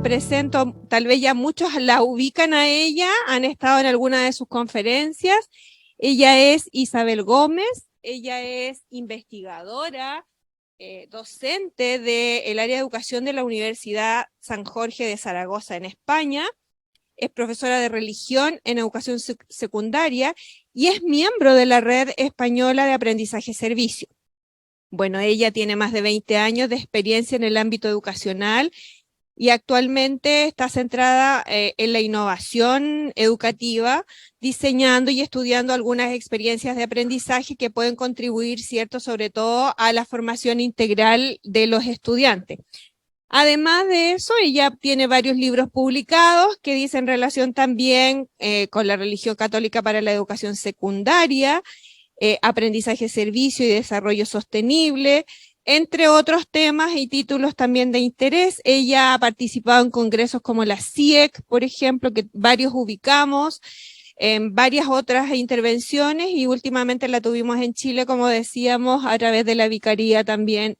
presento, tal vez ya muchos la ubican a ella, han estado en alguna de sus conferencias. Ella es Isabel Gómez, ella es investigadora, docente del área de educación de la Universidad San Jorge de Zaragoza en España, es profesora de religión en educación secundaria y es miembro de la Red Española de Aprendizaje Servicio. Bueno, ella tiene más de 20 años de experiencia en el ámbito educacional y actualmente está centrada en la innovación educativa, diseñando y estudiando algunas experiencias de aprendizaje que pueden contribuir, ¿cierto?, sobre todo a la formación integral de los estudiantes. Además de eso, ella tiene varios libros publicados que dicen relación también con la religión católica para la educación secundaria, aprendizaje, servicio y desarrollo sostenible, entre otros temas y títulos también de interés. Ella ha participado en congresos como la CIEC, por ejemplo, que varios ubicamos, en varias otras intervenciones y últimamente la tuvimos en Chile, como decíamos, a través de la vicaría también.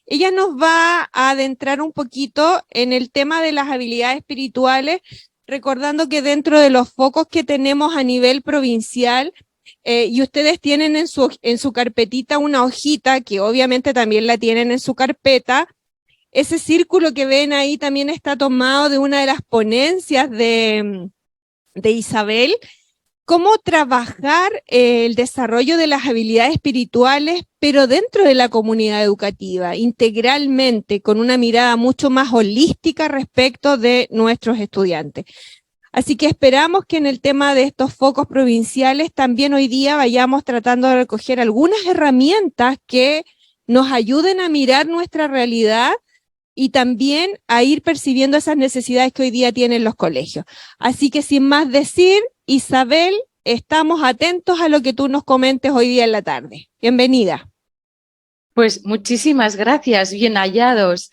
Ella nos va a adentrar un poquito en el tema de las habilidades espirituales, recordando que dentro de los focos que tenemos a nivel provincial, y ustedes tienen en su carpetita una hojita, que obviamente también la tienen en su carpeta. Ese círculo que ven ahí también está tomado de una de las ponencias de Isabel, cómo trabajar el desarrollo de las habilidades espirituales, pero dentro de la comunidad educativa, integralmente, con una mirada mucho más holística respecto de nuestros estudiantes. Así que esperamos que en el tema de estos focos provinciales también hoy día vayamos tratando de recoger algunas herramientas que nos ayuden a mirar nuestra realidad y también a ir percibiendo esas necesidades que hoy día tienen los colegios. Así que sin más decir, Isabel, estamos atentos a lo que tú nos comentes hoy día en la tarde. Bienvenida. Pues muchísimas gracias, bien hallados.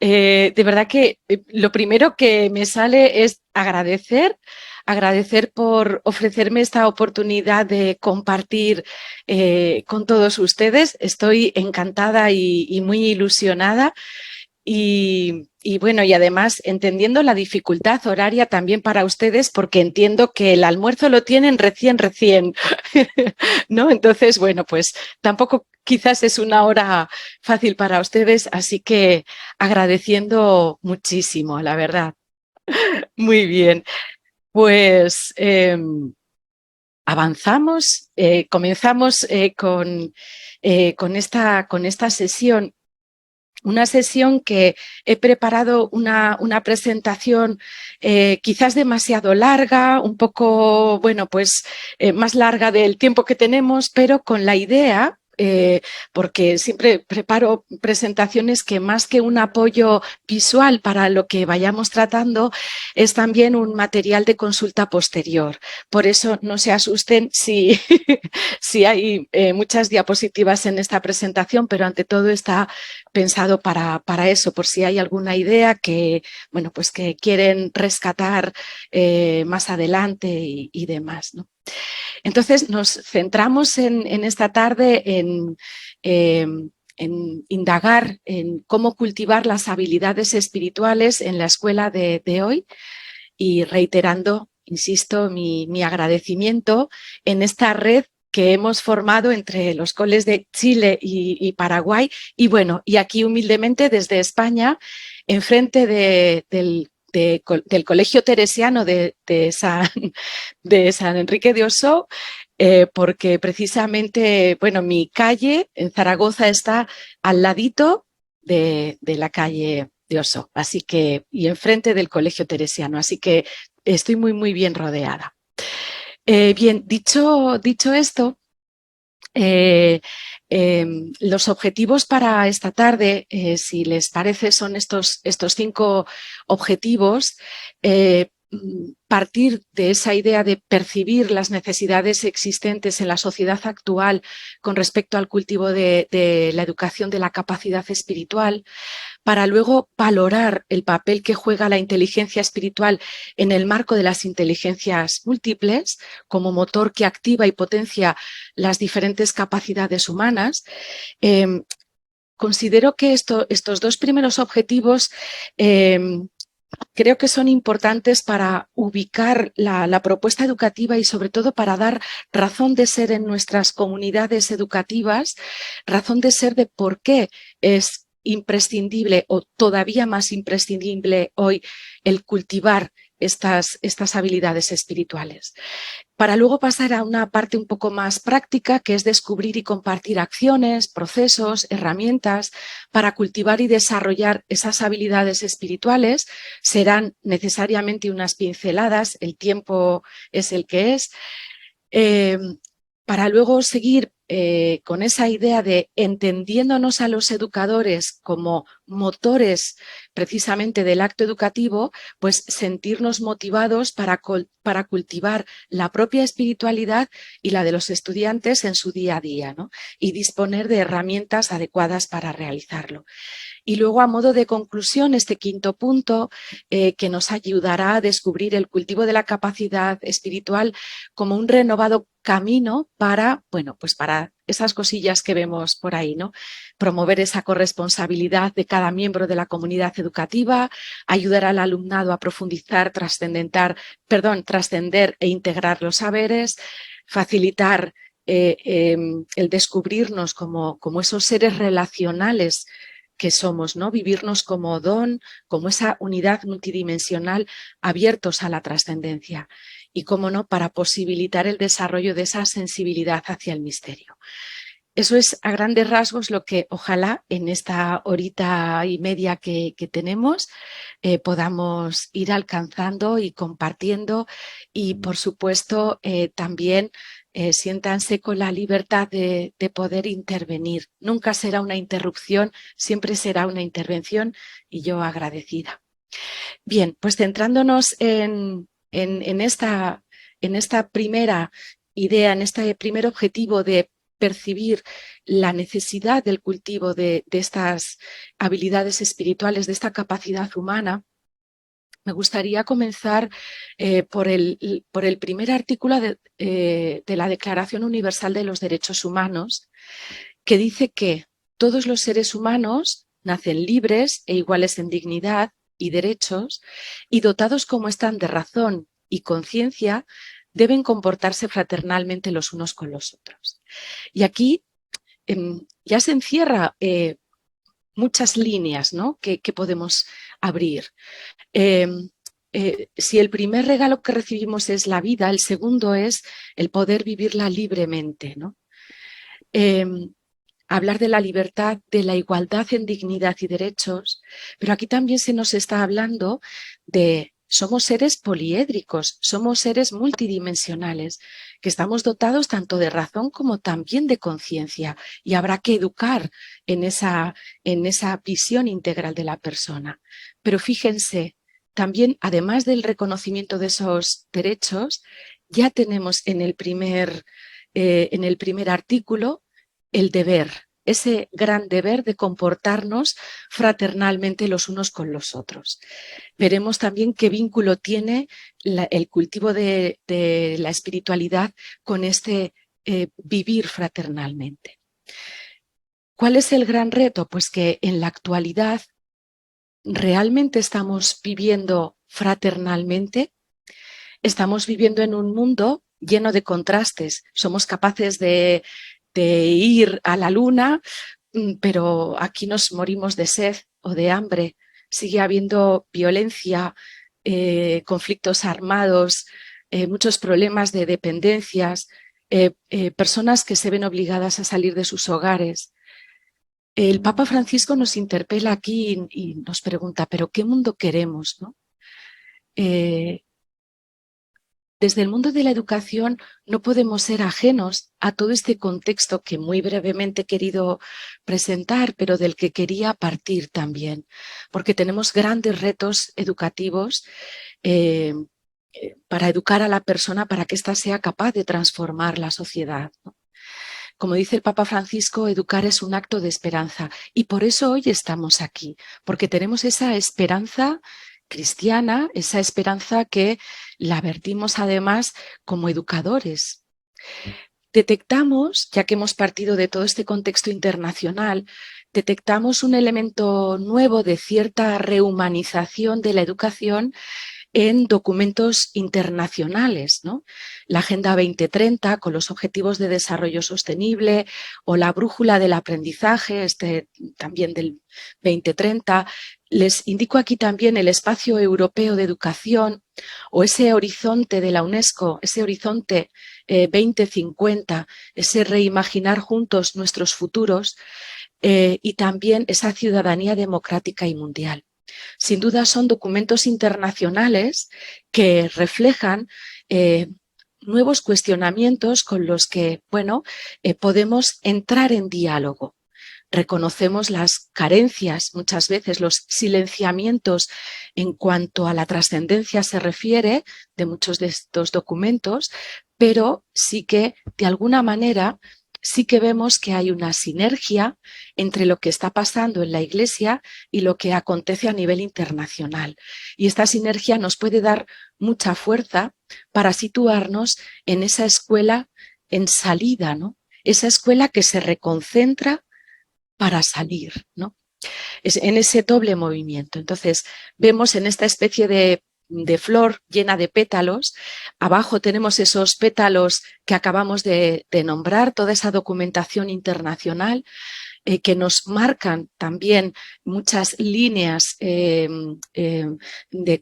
De verdad que lo primero que me sale es agradecer por ofrecerme esta oportunidad de compartir con todos ustedes. Estoy encantada y muy ilusionada. Y bueno, y además entendiendo la dificultad horaria también para ustedes, porque entiendo que el almuerzo lo tienen recién, ¿no? Entonces, bueno, pues tampoco quizás es una hora fácil para ustedes, así que agradeciendo muchísimo, la verdad. Muy bien, pues avanzamos, comenzamos con esta sesión. Una sesión que he preparado una presentación quizás demasiado larga, un poco, bueno, pues más larga del tiempo que tenemos, pero con la idea, porque siempre preparo presentaciones que más que un apoyo visual para lo que vayamos tratando, es también un material de consulta posterior. Por eso no se asusten si, si hay muchas diapositivas en esta presentación, pero ante todo está pensado para eso, por si hay alguna idea que, bueno, pues que quieren rescatar más adelante y demás, ¿no? Entonces nos centramos en esta tarde en indagar en cómo cultivar las habilidades espirituales en la escuela de hoy y reiterando, insisto, mi agradecimiento en esta red que hemos formado entre los coles de Chile y Paraguay y bueno, y aquí humildemente desde España, enfrente del Colegio Teresiano de San Enrique de Ossó, porque precisamente, bueno, mi calle en Zaragoza está al ladito de la calle de Ossó, así que, y enfrente del Colegio Teresiano, así que estoy muy, muy bien rodeada. Bien, dicho esto, los objetivos para esta tarde, si les parece, son estos 5 objetivos. Partir de esa idea de percibir las necesidades existentes en la sociedad actual con respecto al cultivo de la educación de la capacidad espiritual, para luego valorar el papel que juega la inteligencia espiritual en el marco de las inteligencias múltiples, como motor que activa y potencia las diferentes capacidades humanas. Considero que estos 2 primeros objetivos creo que son importantes para ubicar la propuesta educativa y sobre todo para dar razón de ser en nuestras comunidades educativas, razón de ser de por qué es imprescindible o todavía más imprescindible hoy el cultivar estas habilidades espirituales, para luego pasar a una parte un poco más práctica, que es descubrir y compartir acciones, procesos, herramientas para cultivar y desarrollar esas habilidades espirituales. Serán necesariamente unas pinceladas, el tiempo es el que es, eh, para luego seguir con esa idea de entendiéndonos a los educadores como motores precisamente del acto educativo, pues sentirnos motivados para cultivar la propia espiritualidad y la de los estudiantes en su día a día, ¿no? Y disponer de herramientas adecuadas para realizarlo. Y luego, a modo de conclusión, este quinto punto que nos ayudará a descubrir el cultivo de la capacidad espiritual como un renovado camino para, bueno, pues para esas cosillas que vemos por ahí, ¿no? Promover esa corresponsabilidad de cada miembro de la comunidad educativa, ayudar al alumnado a profundizar, trascender e integrar los saberes, facilitar el descubrirnos como esos seres relacionales que somos, ¿no? Vivirnos como don, como esa unidad multidimensional, abiertos a la trascendencia y, cómo no, para posibilitar el desarrollo de esa sensibilidad hacia el misterio. Eso es a grandes rasgos lo que ojalá en esta horita y media que tenemos podamos ir alcanzando y compartiendo, y por supuesto también siéntanse con la libertad de poder intervenir. Nunca será una interrupción, siempre será una intervención, y yo agradecida. Bien, pues centrándonos en esta primera idea, en este primer objetivo de percibir la necesidad del cultivo de estas habilidades espirituales, de esta capacidad humana, me gustaría comenzar por el primer artículo de la Declaración Universal de los Derechos Humanos, que dice que todos los seres humanos nacen libres e iguales en dignidad y derechos, y dotados como están de razón y conciencia, deben comportarse fraternalmente los unos con los otros. Y aquí ya se encierra muchas líneas, ¿no?, que podemos abrir. Si el primer regalo que recibimos es la vida, el segundo es el poder vivirla libremente, ¿no? Hablar de la libertad, de la igualdad en dignidad y derechos, pero aquí también se nos está hablando de somos seres poliédricos, somos seres multidimensionales, que estamos dotados tanto de razón como también de conciencia, y habrá que educar en esa visión integral de la persona. Pero fíjense, también, además del reconocimiento de esos derechos, ya tenemos en el primer artículo el deber, ese gran deber de comportarnos fraternalmente los unos con los otros. Veremos también qué vínculo tiene el cultivo de la espiritualidad con este vivir fraternalmente. ¿Cuál es el gran reto? Pues que en la actualidad realmente estamos viviendo fraternalmente, estamos viviendo en un mundo lleno de contrastes. Somos capaces de ir a la luna, pero aquí nos morimos de sed o de hambre. Sigue habiendo violencia, conflictos armados, muchos problemas de dependencias, personas que se ven obligadas a salir de sus hogares. El Papa Francisco nos interpela aquí y nos pregunta, ¿pero qué mundo queremos, no? Desde el mundo de la educación no podemos ser ajenos a todo este contexto que muy brevemente he querido presentar, pero del que quería partir también, porque tenemos grandes retos educativos para educar a la persona, para que ésta sea capaz de transformar la sociedad, ¿no? Como dice el Papa Francisco, educar es un acto de esperanza, y por eso hoy estamos aquí, porque tenemos esa esperanza cristiana, esa esperanza que la vertimos además como educadores. Detectamos, ya que hemos partido de todo este contexto internacional, detectamos un elemento nuevo de cierta rehumanización de la educación en documentos internacionales, ¿no? La Agenda 2030 con los Objetivos de Desarrollo Sostenible o la Brújula del Aprendizaje, también del 2030. Les indico aquí también el Espacio Europeo de Educación o ese horizonte de la UNESCO, ese horizonte 2050, ese reimaginar juntos nuestros futuros y también esa ciudadanía democrática y mundial. Sin duda son documentos internacionales que reflejan nuevos cuestionamientos con los que, bueno, podemos entrar en diálogo. Reconocemos las carencias, muchas veces los silenciamientos en cuanto a la trascendencia se refiere de muchos de estos documentos, pero sí que de alguna manera sí que vemos que hay una sinergia entre lo que está pasando en la Iglesia y lo que acontece a nivel internacional. Y esta sinergia nos puede dar mucha fuerza para situarnos en esa escuela en salida, ¿no? Esa escuela que se reconcentra para salir, ¿no? Es en ese doble movimiento. Entonces, vemos en esta especie de flor llena de pétalos, abajo tenemos esos pétalos que acabamos de nombrar, toda esa documentación internacional, que nos marcan también muchas líneas de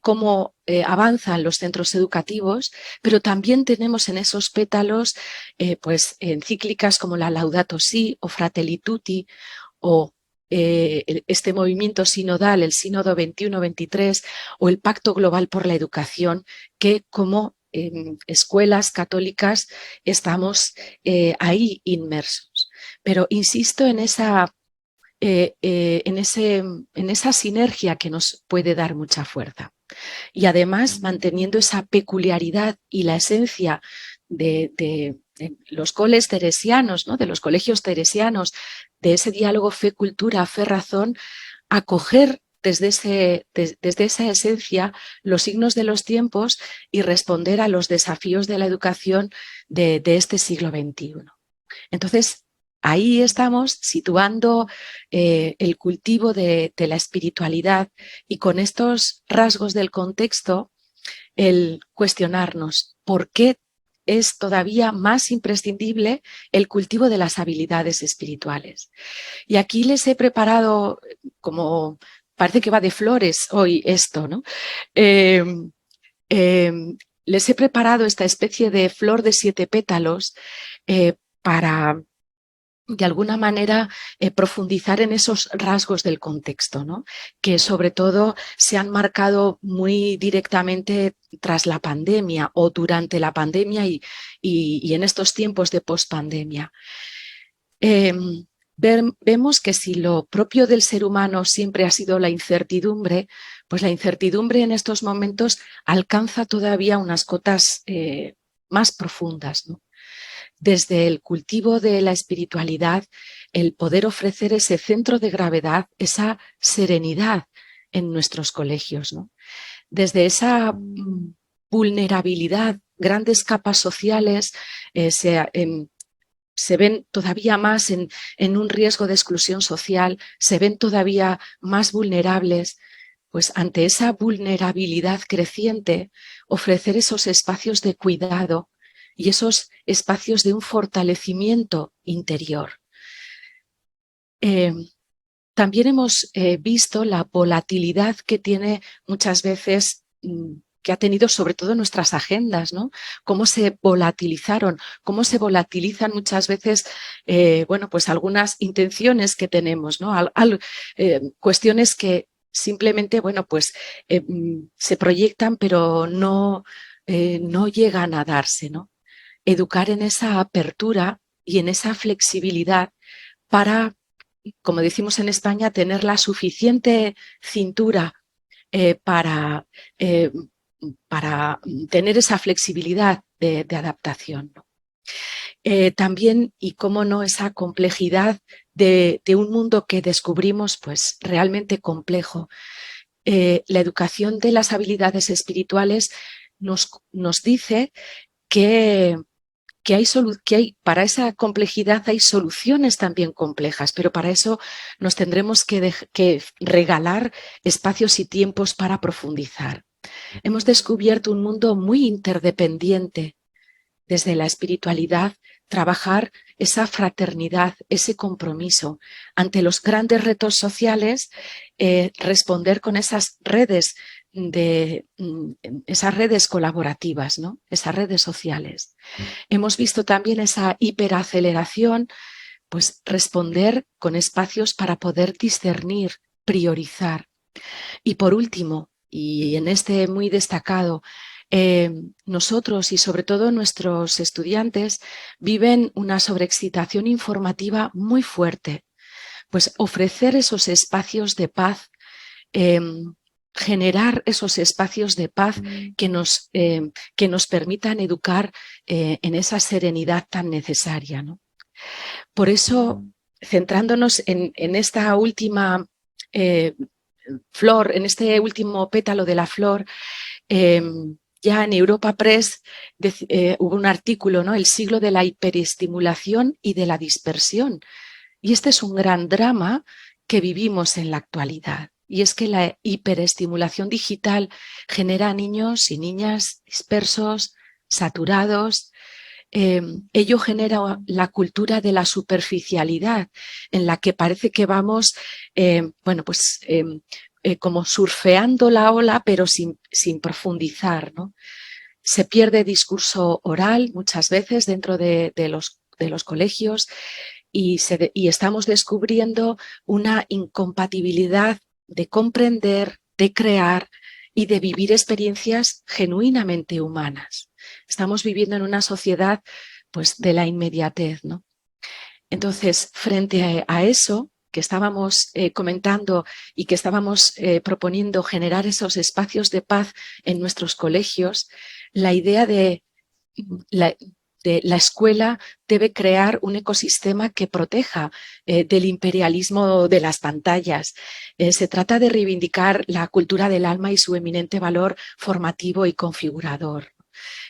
cómo avanzan los centros educativos, pero también tenemos en esos pétalos pues encíclicas como la Laudato Si o Fratelli Tutti o este movimiento sinodal, el Sínodo 21-23 o el Pacto Global por la Educación, que como escuelas católicas estamos ahí inmersos. Pero insisto en esa, en esa sinergia que nos puede dar mucha fuerza. Y además manteniendo esa peculiaridad y la esencia de los coles teresianos, ¿no? De los colegios teresianos, de ese diálogo fe-cultura, fe-razón, acoger desde esa esencia los signos de los tiempos y responder a los desafíos de la educación de este siglo XXI. Entonces, ahí estamos situando el cultivo de la espiritualidad y con estos rasgos del contexto, el cuestionarnos por qué es todavía más imprescindible el cultivo de las habilidades espirituales. Y aquí les he preparado, como parece que va de flores hoy esto, ¿no? Eh, eh, Les he preparado esta especie de flor de 7 pétalos para de alguna manera profundizar en esos rasgos del contexto, ¿no? Que sobre todo se han marcado muy directamente tras la pandemia o durante la pandemia y en estos tiempos de pospandemia. Vemos que si lo propio del ser humano siempre ha sido la incertidumbre, pues la incertidumbre en estos momentos alcanza todavía unas cotas más profundas, ¿no? Desde el cultivo de la espiritualidad, el poder ofrecer ese centro de gravedad, esa serenidad en nuestros colegios, ¿no? Desde esa vulnerabilidad, grandes capas sociales se ven todavía más en un riesgo de exclusión social, se ven todavía más vulnerables. Pues ante esa vulnerabilidad creciente, ofrecer esos espacios de cuidado y esos espacios de un fortalecimiento interior. También hemos visto la volatilidad que tiene muchas veces, que ha tenido sobre todo nuestras agendas, ¿no? Cómo se volatilizaron, cómo se volatilizan muchas veces, bueno, pues algunas intenciones que tenemos, ¿no? Cuestiones que simplemente, bueno, pues se proyectan pero no llegan a darse, ¿no? Educar en esa apertura y en esa flexibilidad para, como decimos en España, tener la suficiente cintura para tener esa flexibilidad de adaptación, ¿no? También, y cómo no, esa complejidad de un mundo que descubrimos pues realmente complejo. La educación de las habilidades espirituales nos dice que para esa complejidad hay soluciones también complejas, pero para eso nos tendremos que regalar espacios y tiempos para profundizar. Hemos descubierto un mundo muy interdependiente. Desde la espiritualidad, trabajar esa fraternidad, ese compromiso. Ante los grandes retos sociales, responder con esas redes esas redes colaborativas, ¿no? Esas redes sociales. Hemos visto también esa hiperaceleración, pues responder con espacios para poder discernir, priorizar. Y por último, y en este muy destacado, nosotros y sobre todo nuestros estudiantes viven una sobreexcitación informativa muy fuerte. Pues ofrecer esos espacios de paz, generar esos espacios de paz que nos permitan educar en esa serenidad tan necesaria, ¿no? Por eso, centrándonos en esta última flor, en este último pétalo de la flor, ya en Europa Press hubo un artículo, ¿no? El siglo de la hiperestimulación y de la dispersión. Y este es un gran drama que vivimos en la actualidad. Y es que la hiperestimulación digital genera a niños y niñas dispersos, saturados. Ello genera la cultura de la superficialidad, en la que parece que vamos, como surfeando la ola, pero sin profundizar, ¿no? Se pierde discurso oral muchas veces dentro de los colegios y estamos descubriendo una incompatibilidad de comprender, de crear y de vivir experiencias genuinamente humanas. Estamos viviendo en una sociedad, pues, de la inmediatez, ¿no? Entonces, frente a eso que estábamos comentando y que estábamos proponiendo generar esos espacios de paz en nuestros colegios, la idea de la escuela debe crear un ecosistema que proteja del imperialismo de las pantallas. Se trata de reivindicar la cultura del alma y su eminente valor formativo y configurador.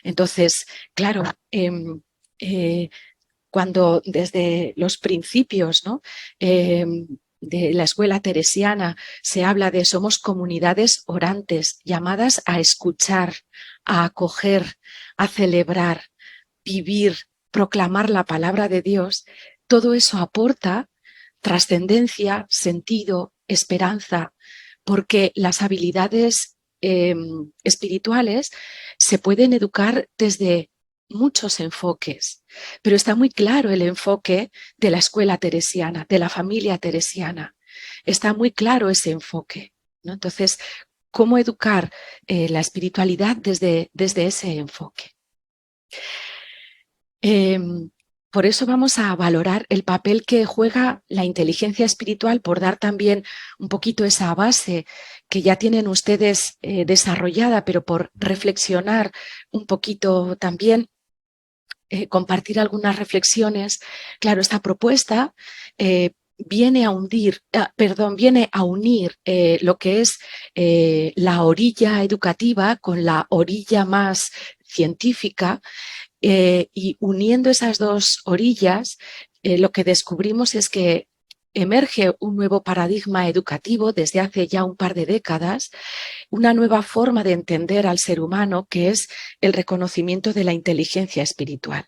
Entonces, claro, cuando desde los principios, ¿no? De la escuela teresiana se habla de somos comunidades orantes llamadas a escuchar, a acoger, a celebrar, vivir, proclamar la palabra de Dios, todo eso aporta trascendencia, sentido, esperanza, porque las habilidades espirituales se pueden educar desde muchos enfoques, pero está muy claro el enfoque de la escuela teresiana, de la familia teresiana. Está muy claro ese enfoque, ¿no? Entonces, ¿cómo educar la espiritualidad desde ese enfoque? Por eso vamos a valorar el papel que juega la inteligencia espiritual, por dar también un poquito esa base que ya tienen ustedes desarrollada, pero por reflexionar un poquito también, compartir algunas reflexiones. Claro, esta propuesta viene a viene a unir lo que es la orilla educativa con la orilla más científica. Y uniendo esas dos orillas, lo que descubrimos es que emerge un nuevo paradigma educativo desde hace ya un par de décadas, una nueva forma de entender al ser humano, que es el reconocimiento de la inteligencia espiritual.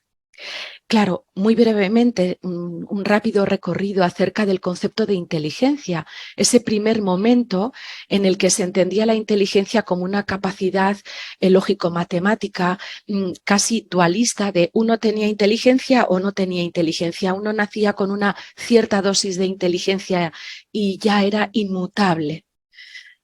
Claro, muy brevemente, un rápido recorrido acerca del concepto de inteligencia, ese primer momento en el que se entendía la inteligencia como una capacidad lógico-matemática casi dualista de uno tenía inteligencia o no tenía inteligencia, uno nacía con una cierta dosis de inteligencia y ya era inmutable.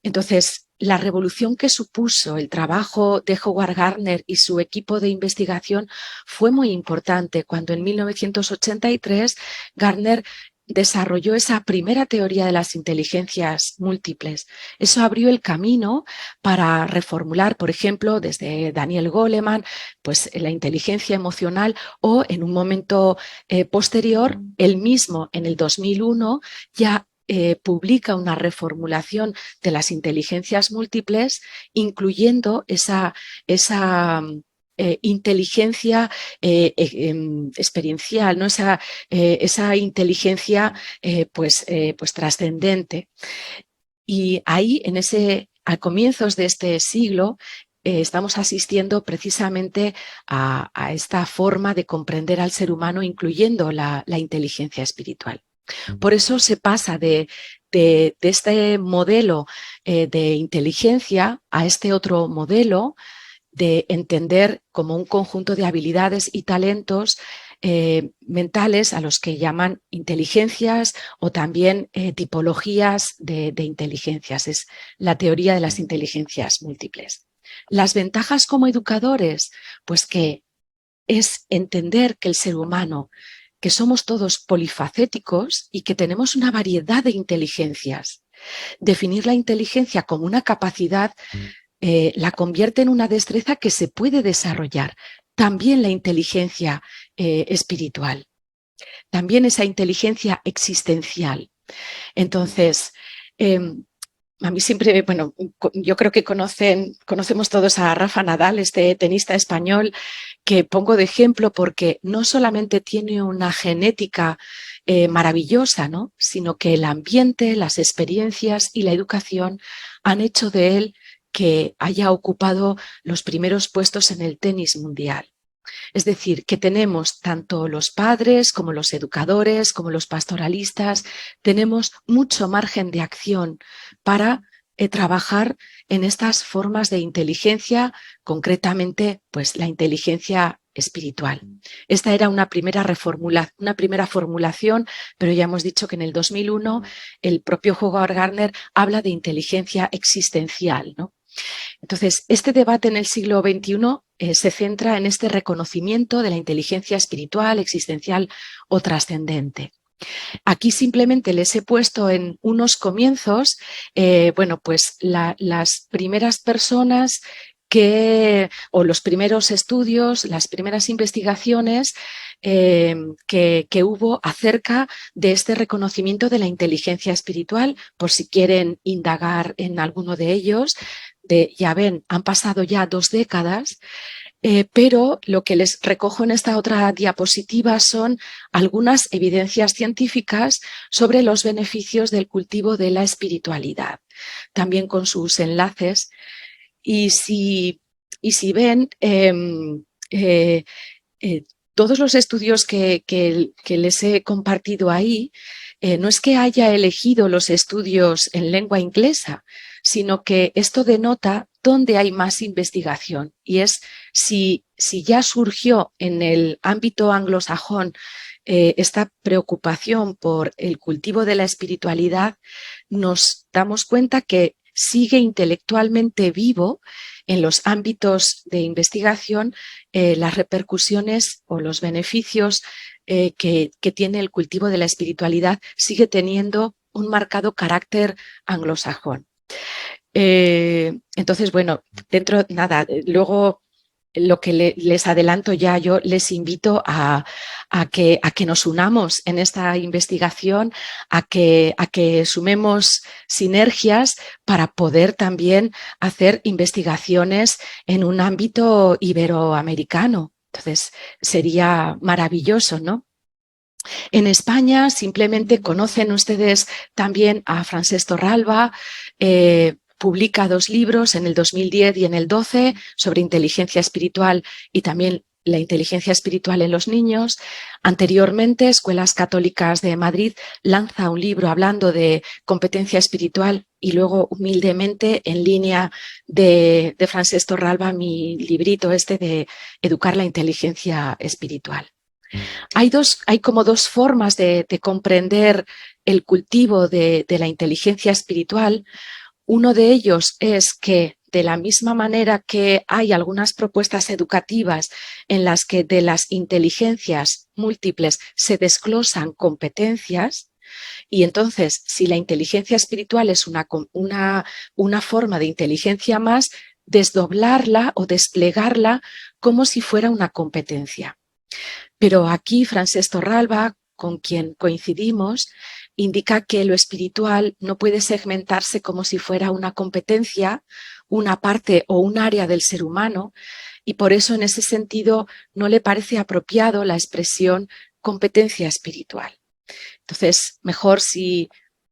Entonces, la revolución que supuso el trabajo de Howard Gardner y su equipo de investigación fue muy importante cuando en 1983 Gardner desarrolló esa primera teoría de las inteligencias múltiples. Eso abrió el camino para reformular, por ejemplo, desde Daniel Goleman, pues la inteligencia emocional, o en un momento posterior, él mismo en el 2001 ya publica una reformulación de las inteligencias múltiples, incluyendo esa inteligencia experiencial, ¿no? Esa inteligencia pues trascendente. Y ahí, a comienzos de este siglo, estamos asistiendo precisamente a esta forma de comprender al ser humano, incluyendo la inteligencia espiritual. Por eso se pasa de este modelo de inteligencia a este otro modelo de entender como un conjunto de habilidades y talentos mentales a los que llaman inteligencias o también tipologías de inteligencias. Es la teoría de las inteligencias múltiples. Las ventajas como educadores, pues que es entender que el ser humano, que somos todos polifacéticos y que tenemos una variedad de inteligencias. Definir la inteligencia como una capacidad la convierte en una destreza que se puede desarrollar. También la inteligencia espiritual, también esa inteligencia existencial. Entonces, a mí siempre, bueno, yo creo que conocemos todos a Rafa Nadal, este tenista español, que pongo de ejemplo porque no solamente tiene una genética maravillosa, ¿no? Sino que el ambiente, las experiencias y la educación han hecho de él que haya ocupado los primeros puestos en el tenis mundial. Es decir, que tenemos tanto los padres como los educadores, como los pastoralistas, tenemos mucho margen de acción para trabajar en estas formas de inteligencia, concretamente, pues la inteligencia espiritual. Esta era una primera formulación, pero ya hemos dicho que en el 2001 el propio Howard Gardner habla de inteligencia existencial, ¿no? Entonces, este debate en el siglo XXI se centra en este reconocimiento de la inteligencia espiritual, existencial o trascendente. Aquí simplemente les he puesto en unos comienzos, bueno, pues las primeras personas o los primeros estudios, las primeras investigaciones que hubo acerca de este reconocimiento de la inteligencia espiritual, por si quieren indagar en alguno de ellos. Ya ven, han pasado ya 2 décadas, pero lo que les recojo en esta otra diapositiva son algunas evidencias científicas sobre los beneficios del cultivo de la espiritualidad, también con sus enlaces. Y si ven, todos los estudios que les he compartido ahí, no es que haya elegido los estudios en lengua inglesa, sino que esto denota dónde hay más investigación, y es si ya surgió en el ámbito anglosajón esta preocupación por el cultivo de la espiritualidad, nos damos cuenta que sigue intelectualmente vivo en los ámbitos de investigación las repercusiones o los beneficios que tiene el cultivo de la espiritualidad, sigue teniendo un marcado carácter anglosajón. Entonces, bueno, luego lo que les adelanto ya, yo les invito a que nos unamos en esta investigación, a que sumemos sinergias para poder también hacer investigaciones en un ámbito iberoamericano. Entonces, sería maravilloso, ¿no? En España simplemente conocen ustedes también a Francesc Torralba, publica 2 libros en el 2010 y en el 12 sobre inteligencia espiritual y también la inteligencia espiritual en los niños. Anteriormente, Escuelas Católicas de Madrid lanza un libro hablando de competencia espiritual, y luego humildemente en línea de Francesc Torralba mi librito de Educar la inteligencia espiritual. Hay como 2 formas de comprender el cultivo de la inteligencia espiritual. Uno de ellos es que, de la misma manera que hay algunas propuestas educativas en las que de las inteligencias múltiples se desglosan competencias, y entonces si la inteligencia espiritual es una forma de inteligencia más, desdoblarla o desplegarla como si fuera una competencia. Pero aquí Francesc Torralba, con quien coincidimos, indica que lo espiritual no puede segmentarse como si fuera una competencia, una parte o un área del ser humano, y por eso en ese sentido no le parece apropiado la expresión competencia espiritual. Entonces, mejor si,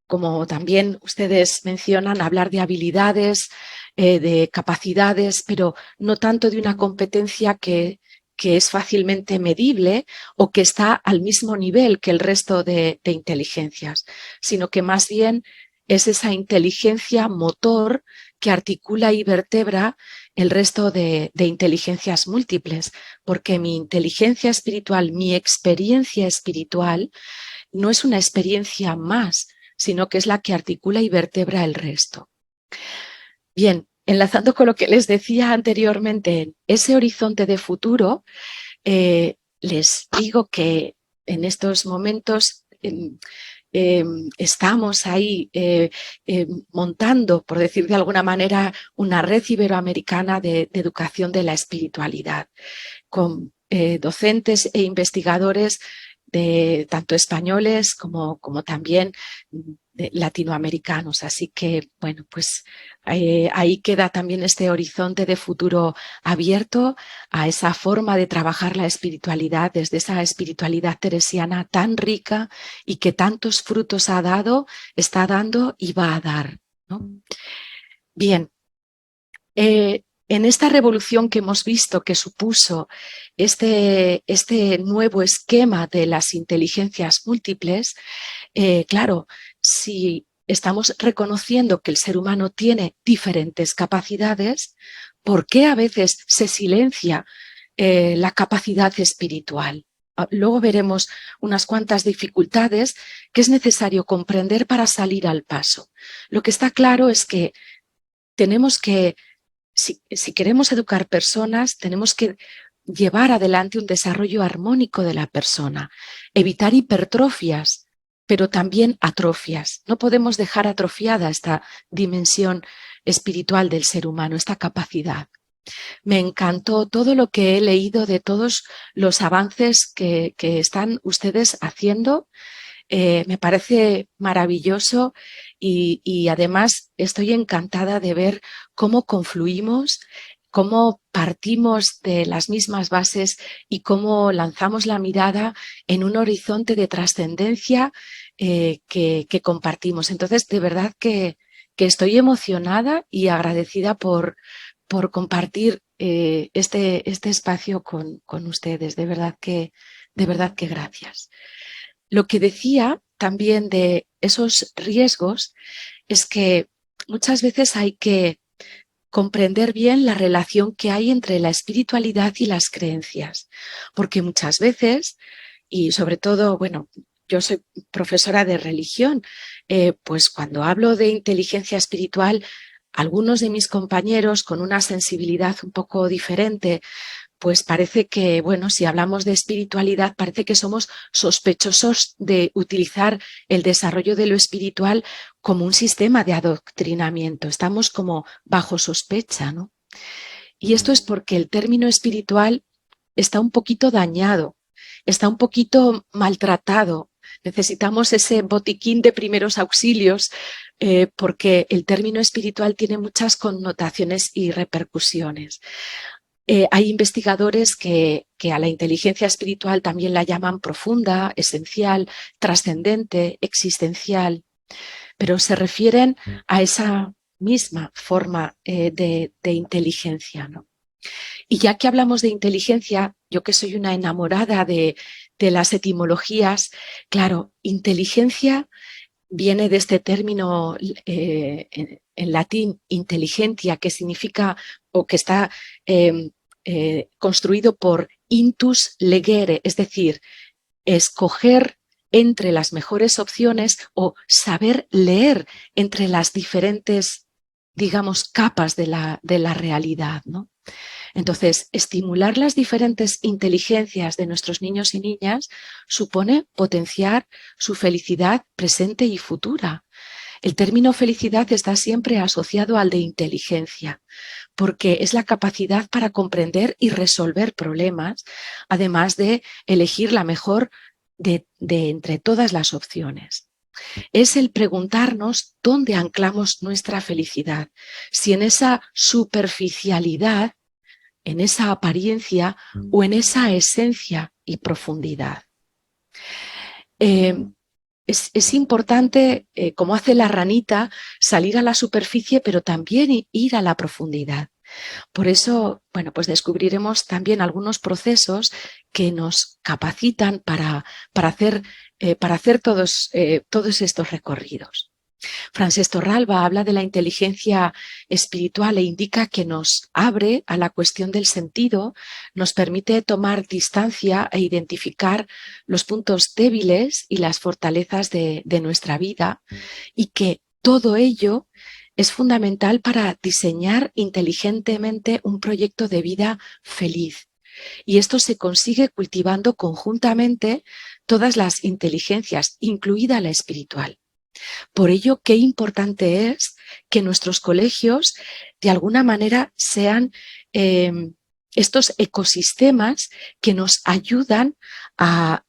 como también ustedes mencionan, hablar de habilidades, de capacidades, pero no tanto de una competencia que es fácilmente medible o que está al mismo nivel que el resto de inteligencias, sino que más bien es esa inteligencia motor que articula y vertebra el resto de inteligencias múltiples, porque mi inteligencia espiritual, mi experiencia espiritual, no es una experiencia más, sino que es la que articula y vertebra el resto. Bien, enlazando con lo que les decía anteriormente, ese horizonte de futuro, les digo que en estos momentos estamos ahí montando, por decir de alguna manera, una red iberoamericana de educación de la espiritualidad, con docentes e investigadores de tanto españoles como también latinoamericanos. Así que, bueno, pues ahí queda también este horizonte de futuro abierto a esa forma de trabajar la espiritualidad desde esa espiritualidad teresiana tan rica y que tantos frutos ha dado, está dando y va a dar, ¿no? Bien. En esta revolución que hemos visto que supuso este nuevo esquema de las inteligencias múltiples, claro, si estamos reconociendo que el ser humano tiene diferentes capacidades, ¿por qué a veces se silencia la capacidad espiritual? Luego veremos unas cuantas dificultades que es necesario comprender para salir al paso. Lo que está claro es que tenemos que si queremos educar personas, tenemos que llevar adelante un desarrollo armónico de la persona, evitar hipertrofias, pero también atrofias. No podemos dejar atrofiada esta dimensión espiritual del ser humano, esta capacidad. Me encantó todo lo que he leído de todos los avances que están ustedes haciendo. Me parece maravilloso y además estoy encantada de ver cómo confluimos, cómo partimos de las mismas bases y cómo lanzamos la mirada en un horizonte de trascendencia que compartimos. Entonces, de verdad que estoy emocionada y agradecida por compartir este espacio con ustedes. De verdad que gracias. Lo que decía también de esos riesgos es que muchas veces hay que comprender bien la relación que hay entre la espiritualidad y las creencias, porque muchas veces, y sobre todo, bueno, yo soy profesora de religión, pues cuando hablo de inteligencia espiritual, algunos de mis compañeros con una sensibilidad un poco diferente, pues parece que, bueno, si hablamos de espiritualidad, parece que somos sospechosos de utilizar el desarrollo de lo espiritual como un sistema de adoctrinamiento. Estamos como bajo sospecha, ¿no? Y esto es porque el término espiritual está un poquito dañado, está un poquito maltratado. Necesitamos ese botiquín de primeros auxilios porque el término espiritual tiene muchas connotaciones y repercusiones. Hay investigadores que a la inteligencia espiritual también la llaman profunda, esencial, trascendente, existencial, pero se refieren a esa misma forma de inteligencia, ¿no? Y ya que hablamos de inteligencia, yo que soy una enamorada de las etimologías, claro, inteligencia viene de este término en latín, inteligentia, que significa o que está construido por intus legere, es decir, escoger entre las mejores opciones o saber leer entre las diferentes, digamos, capas de la realidad, ¿no? Entonces, estimular las diferentes inteligencias de nuestros niños y niñas supone potenciar su felicidad presente y futura. El término felicidad está siempre asociado al de inteligencia, porque es la capacidad para comprender y resolver problemas, además de elegir la mejor de entre todas las opciones. Es el preguntarnos dónde anclamos nuestra felicidad, si en esa superficialidad en esa apariencia o en esa esencia y profundidad. Es importante, como hace la ranita, salir a la superficie, pero también ir a la profundidad. Por eso, bueno, pues descubriremos también algunos procesos que nos capacitan para hacer todos estos recorridos. Francesc Torralba habla de la inteligencia espiritual e indica que nos abre a la cuestión del sentido, nos permite tomar distancia e identificar los puntos débiles y las fortalezas de nuestra vida, y que todo ello es fundamental para diseñar inteligentemente un proyecto de vida feliz. Y esto se consigue cultivando conjuntamente todas las inteligencias, incluida la espiritual. Por ello, qué importante es que nuestros colegios de alguna manera sean estos ecosistemas que nos ayudan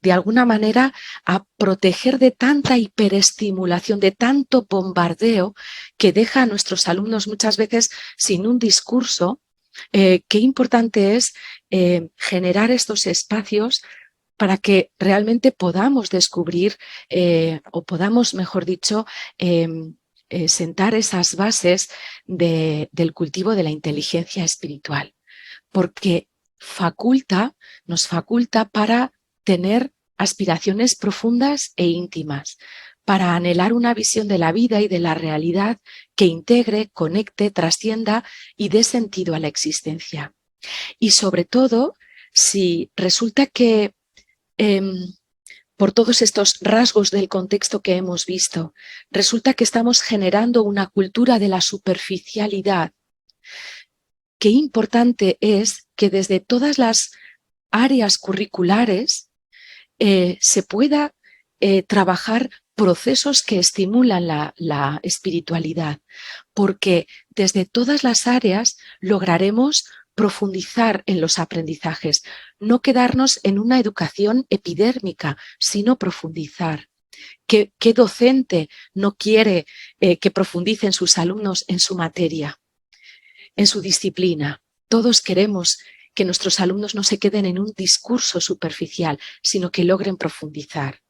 de alguna manera a proteger de tanta hiperestimulación, de tanto bombardeo que deja a nuestros alumnos muchas veces sin un discurso. Qué importante es generar estos espacios para que realmente podamos descubrir o podamos, mejor dicho, sentar esas bases del cultivo de la inteligencia espiritual, porque nos faculta para tener aspiraciones profundas e íntimas, para anhelar una visión de la vida y de la realidad que integre, conecte, trascienda y dé sentido a la existencia. Y sobre todo, si resulta que por todos estos rasgos del contexto que hemos visto, resulta que estamos generando una cultura de la superficialidad. Qué importante es que desde todas las áreas curriculares se pueda trabajar procesos que estimulan la espiritualidad, porque desde todas las áreas lograremos profundizar en los aprendizajes, no quedarnos en una educación epidérmica, sino profundizar. ¿Qué docente no quiere que profundicen sus alumnos en su materia, en su disciplina? Todos queremos que nuestros alumnos no se queden en un discurso superficial, sino que logren profundizar.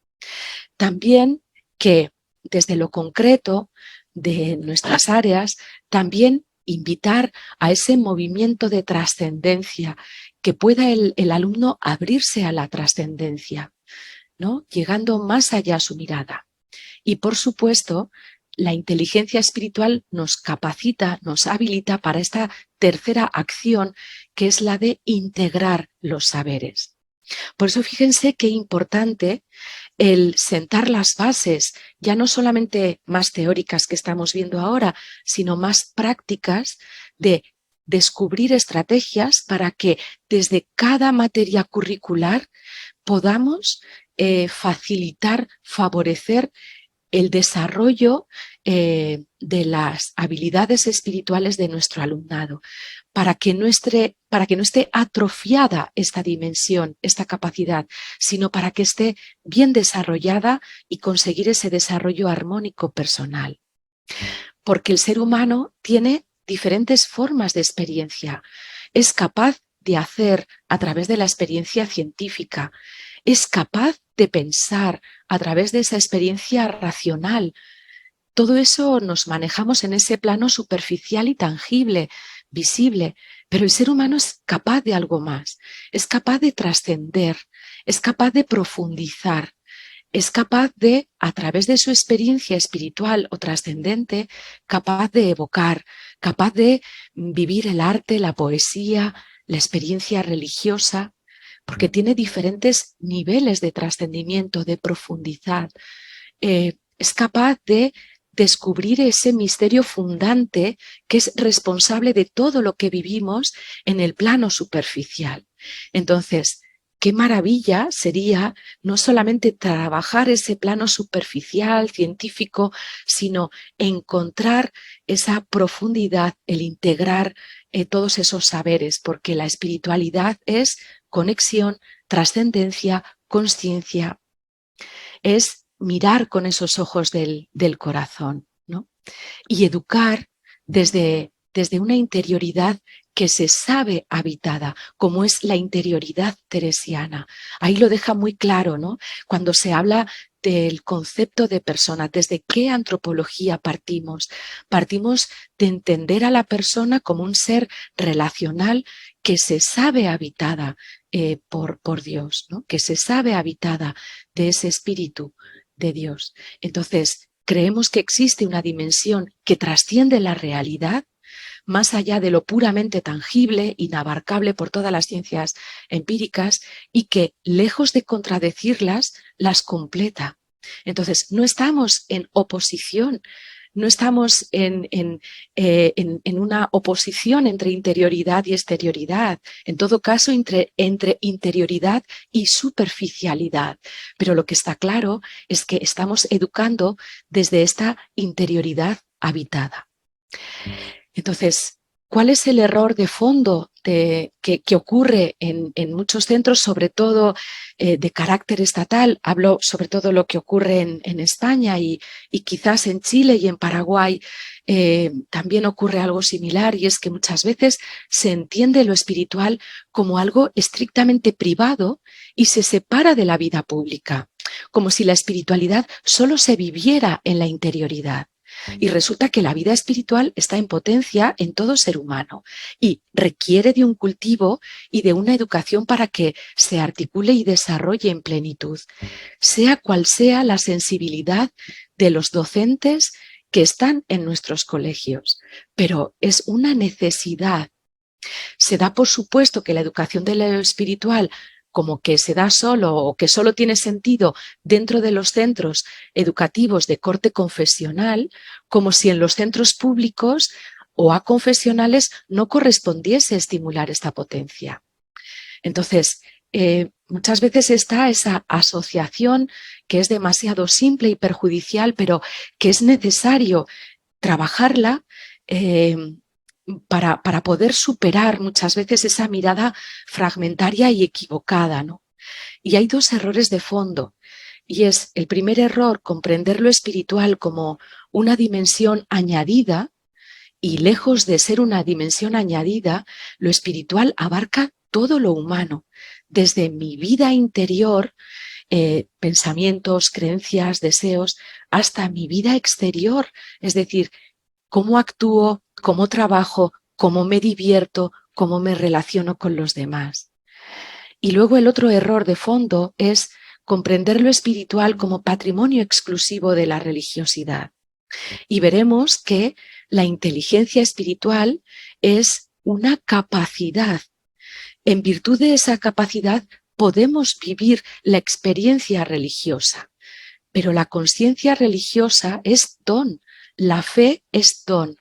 También que desde lo concreto de nuestras áreas, también invitar a ese movimiento de trascendencia, que pueda el alumno abrirse a la trascendencia, ¿no? Llegando más allá a su mirada. Y por supuesto, la inteligencia espiritual nos capacita, nos habilita para esta tercera acción, que es la de integrar los saberes. Por eso fíjense qué importante el sentar las bases, ya no solamente más teóricas que estamos viendo ahora, sino más prácticas, de descubrir estrategias para que desde cada materia curricular podamos facilitar, favorecer el desarrollo de las habilidades espirituales de nuestro alumnado, para que no esté atrofiada esta dimensión, esta capacidad, sino para que esté bien desarrollada y conseguir ese desarrollo armónico personal. Porque el ser humano tiene diferentes formas de experiencia. Es capaz de hacer a través de la experiencia científica, es capaz de pensar a través de esa experiencia racional. Todo eso nos manejamos en ese plano superficial y tangible, visible, pero el ser humano es capaz de algo más, es capaz de trascender, es capaz de profundizar, es capaz de, a través de su experiencia espiritual o trascendente, capaz de evocar, capaz de vivir el arte, la poesía, la experiencia religiosa, porque tiene diferentes niveles de trascendimiento, de profundidad. Es capaz de descubrir ese misterio fundante que es responsable de todo lo que vivimos en el plano superficial. Entonces, qué maravilla sería no solamente trabajar ese plano superficial, científico, sino encontrar esa profundidad, el integrar todos esos saberes, porque la espiritualidad es conexión, trascendencia, consciencia, es mirar con esos ojos del corazón, ¿no? Y educar desde desde una interioridad que se sabe habitada, como es la interioridad teresiana. Ahí lo deja muy claro, ¿no? Cuando se habla del concepto de persona, ¿desde qué antropología partimos? Partimos de entender a la persona como un ser relacional que se sabe habitada por Dios, ¿no? Que se sabe habitada de ese espíritu de Dios. Entonces, creemos que existe una dimensión que trasciende la realidad, más allá de lo puramente tangible, inabarcable por todas las ciencias empíricas, y que, lejos de contradecirlas, las completa. Entonces, no estamos en oposición, no estamos en una oposición entre interioridad y exterioridad, en todo caso entre interioridad y superficialidad. Pero lo que está claro es que estamos educando desde esta interioridad habitada. Entonces, ¿cuál es el error de fondo que ocurre en muchos centros, sobre todo de carácter estatal? Hablo sobre todo lo que ocurre en España y quizás en Chile y en Paraguay también ocurre algo similar, y es que muchas veces se entiende lo espiritual como algo estrictamente privado y se separa de la vida pública, como si la espiritualidad solo se viviera en la interioridad. Y resulta que la vida espiritual está en potencia en todo ser humano y requiere de un cultivo y de una educación para que se articule y desarrolle en plenitud, sea cual sea la sensibilidad de los docentes que están en nuestros colegios. Pero es una necesidad. Se da por supuesto que la educación de lo espiritual como que se da solo o que solo tiene sentido dentro de los centros educativos de corte confesional, como si en los centros públicos o aconfesionales no correspondiese estimular esta potencia. Entonces, muchas veces está esa asociación que es demasiado simple y perjudicial, pero que es necesario trabajarla para poder superar muchas veces esa mirada fragmentaria y equivocada, ¿no? Y hay dos errores de fondo. Y es el primer error, comprender lo espiritual como una dimensión añadida, y lejos de ser una dimensión añadida, lo espiritual abarca todo lo humano, desde mi vida interior, pensamientos, creencias, deseos, hasta mi vida exterior, es decir, cómo actúo, cómo trabajo, cómo me divierto, cómo me relaciono con los demás. Y luego el otro error de fondo es comprender lo espiritual como patrimonio exclusivo de la religiosidad. Y veremos que la inteligencia espiritual es una capacidad. En virtud de esa capacidad podemos vivir la experiencia religiosa, pero la conciencia religiosa es don, la fe es don.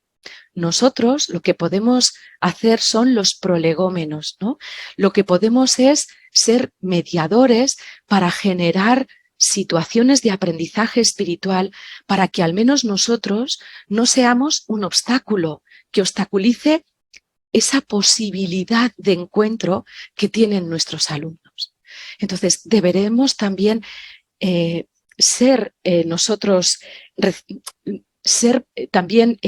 Nosotros lo que podemos hacer son los prolegómenos, ¿no? Lo que podemos es ser mediadores para generar situaciones de aprendizaje espiritual, para que al menos nosotros no seamos un obstáculo que obstaculice esa posibilidad de encuentro que tienen nuestros alumnos. Entonces, deberemos también ser nosotros, ser también,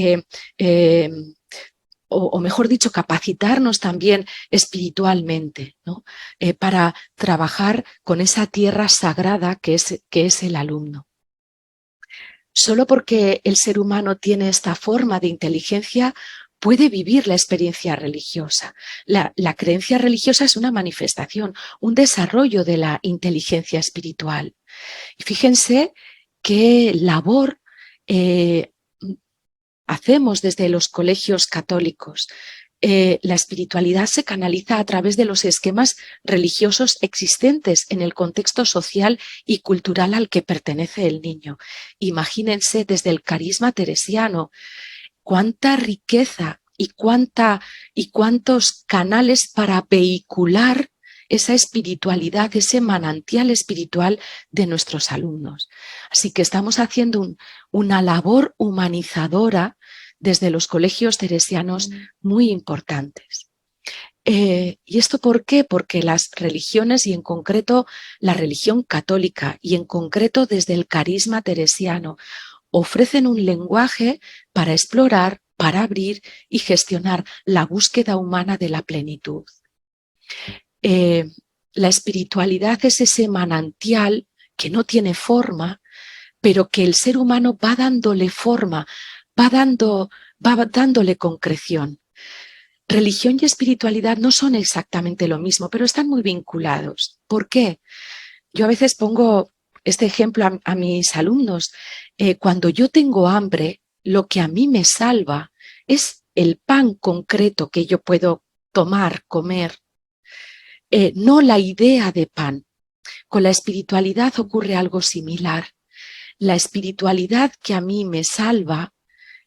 o mejor dicho, capacitarnos también espiritualmente, ¿no? Para trabajar con esa tierra sagrada que es el alumno. Solo porque el ser humano tiene esta forma de inteligencia puede vivir la experiencia religiosa. La creencia religiosa es una manifestación, un desarrollo de la inteligencia espiritual. Y fíjense qué labor hacemos desde los colegios católicos. La espiritualidad se canaliza a través de los esquemas religiosos existentes en el contexto social y cultural al que pertenece el niño. Imagínense desde el carisma teresiano cuánta riqueza y cuántos canales para vehicular esa espiritualidad, ese manantial espiritual de nuestros alumnos. Así que estamos haciendo una labor humanizadora desde los colegios teresianos muy importantes. ¿Y esto por qué? Porque las religiones, y en concreto la religión católica, y en concreto desde el carisma teresiano, ofrecen un lenguaje para explorar, para abrir y gestionar la búsqueda humana de la plenitud. La espiritualidad es ese manantial que no tiene forma, pero que el ser humano va dándole forma, va dándole concreción. Religión y espiritualidad no son exactamente lo mismo, pero están muy vinculados. ¿Por qué? Yo a veces pongo este ejemplo a mis alumnos. Cuando yo tengo hambre, lo que a mí me salva es el pan concreto que yo puedo tomar, comer, no la idea de pan. Con la espiritualidad ocurre algo similar. La espiritualidad que a mí me salva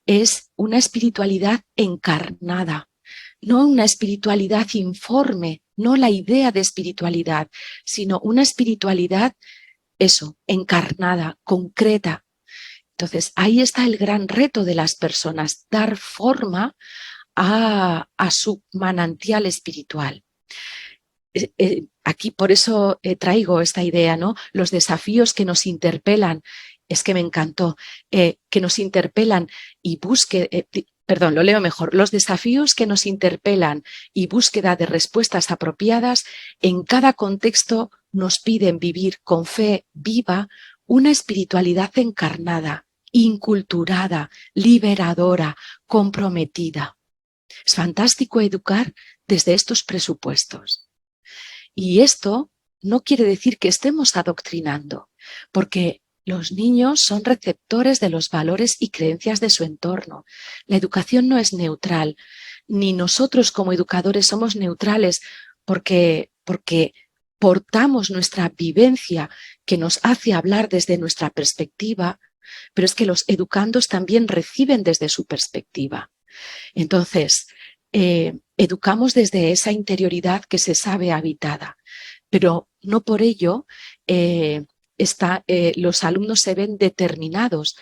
es una espiritualidad encarnada, no una espiritualidad informe, no la idea de espiritualidad, sino una espiritualidad, eso, encarnada, concreta. Entonces, ahí está el gran reto de las personas, dar forma a su manantial espiritual. Aquí por eso traigo esta idea, ¿no? Los desafíos que nos interpelan, es que me encantó, que nos interpelan y perdón, lo leo mejor, los desafíos que nos interpelan y búsqueda de respuestas apropiadas en cada contexto nos piden vivir con fe viva una espiritualidad encarnada, inculturada, liberadora, comprometida. Es fantástico educar desde estos presupuestos. Y esto no quiere decir que estemos adoctrinando, porque los niños son receptores de los valores y creencias de su entorno. La educación no es neutral, ni nosotros como educadores somos neutrales porque portamos nuestra vivencia que nos hace hablar desde nuestra perspectiva, pero es que los educandos también reciben desde su perspectiva. Entonces, educamos desde esa interioridad que se sabe habitada, pero no por ello los alumnos se ven determinados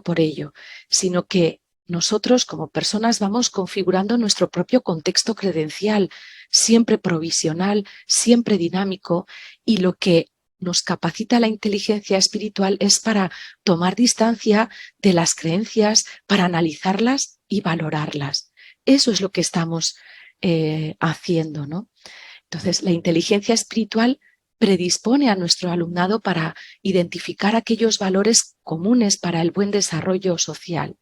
por ello, sino que nosotros como personas vamos configurando nuestro propio contexto credencial, siempre provisional, siempre dinámico, y lo que nos capacita la inteligencia espiritual es para tomar distancia de las creencias, para analizarlas y valorarlas. Eso es lo que estamos haciendo, ¿no? Entonces, la inteligencia espiritual predispone a nuestro alumnado para identificar aquellos valores comunes para el buen desarrollo social.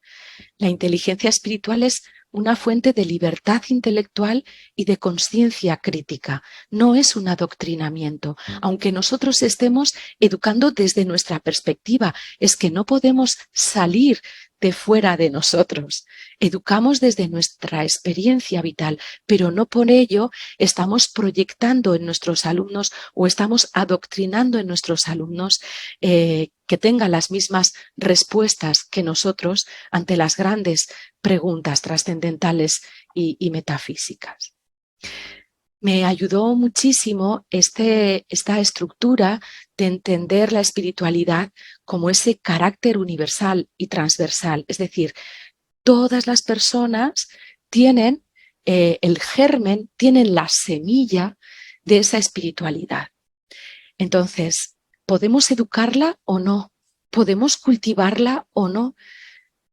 La inteligencia espiritual es una fuente de libertad intelectual y de conciencia crítica. No es un adoctrinamiento, aunque nosotros estemos educando desde nuestra perspectiva. Es que no podemos salir de fuera de nosotros. Educamos desde nuestra experiencia vital, pero no por ello estamos proyectando en nuestros alumnos o estamos adoctrinando en nuestros alumnos que tengan las mismas respuestas que nosotros ante las grandes preguntas trascendentales y metafísicas. Me ayudó muchísimo esta estructura de entender la espiritualidad como ese carácter universal y transversal. Es decir, todas las personas tienen el germen, tienen la semilla de esa espiritualidad. Entonces, ¿podemos educarla o no? ¿Podemos cultivarla o no?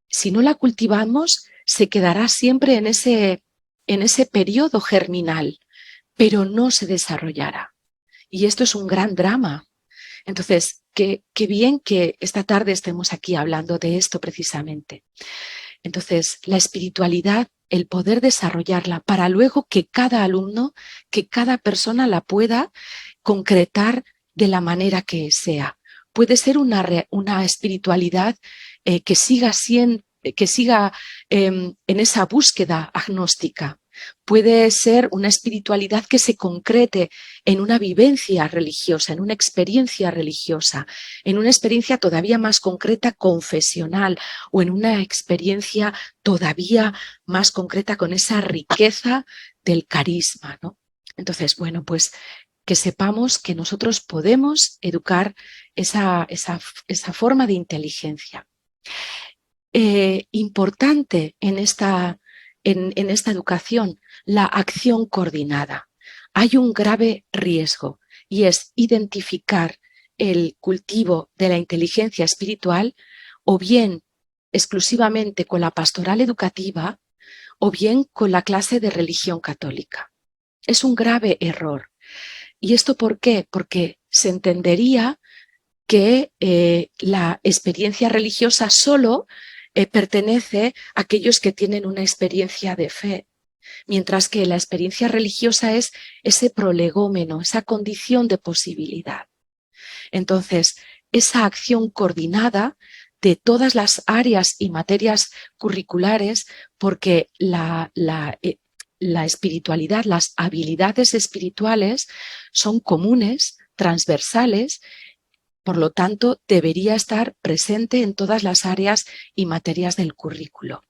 Si no la cultivamos, se quedará siempre en ese periodo germinal, pero no se desarrollará. Y esto es un gran drama. Entonces, qué bien que esta tarde estemos aquí hablando de esto precisamente. Entonces, la espiritualidad, el poder desarrollarla para luego que cada alumno, que cada persona la pueda concretar de la manera que sea. Puede ser una espiritualidad que siga en esa búsqueda agnóstica. Puede ser una espiritualidad que se concrete en una vivencia religiosa, en una experiencia religiosa, en una experiencia todavía más concreta confesional o en una experiencia todavía más concreta con esa riqueza del carisma, ¿no? Entonces, bueno, pues que sepamos que nosotros podemos educar esa forma de inteligencia. Importante en esta educación, la acción coordinada. Hay un grave riesgo y es identificar el cultivo de la inteligencia espiritual o bien exclusivamente con la pastoral educativa o bien con la clase de religión católica. Es un grave error. ¿Y esto por qué? Porque se entendería que la experiencia religiosa solo pertenece a aquellos que tienen una experiencia de fe, mientras que la experiencia religiosa es ese prolegómeno, esa condición de posibilidad. Entonces, esa acción coordinada de todas las áreas y materias curriculares, porque la espiritualidad, las habilidades espirituales son comunes, transversales. Por lo tanto, debería estar presente en todas las áreas y materias del currículo.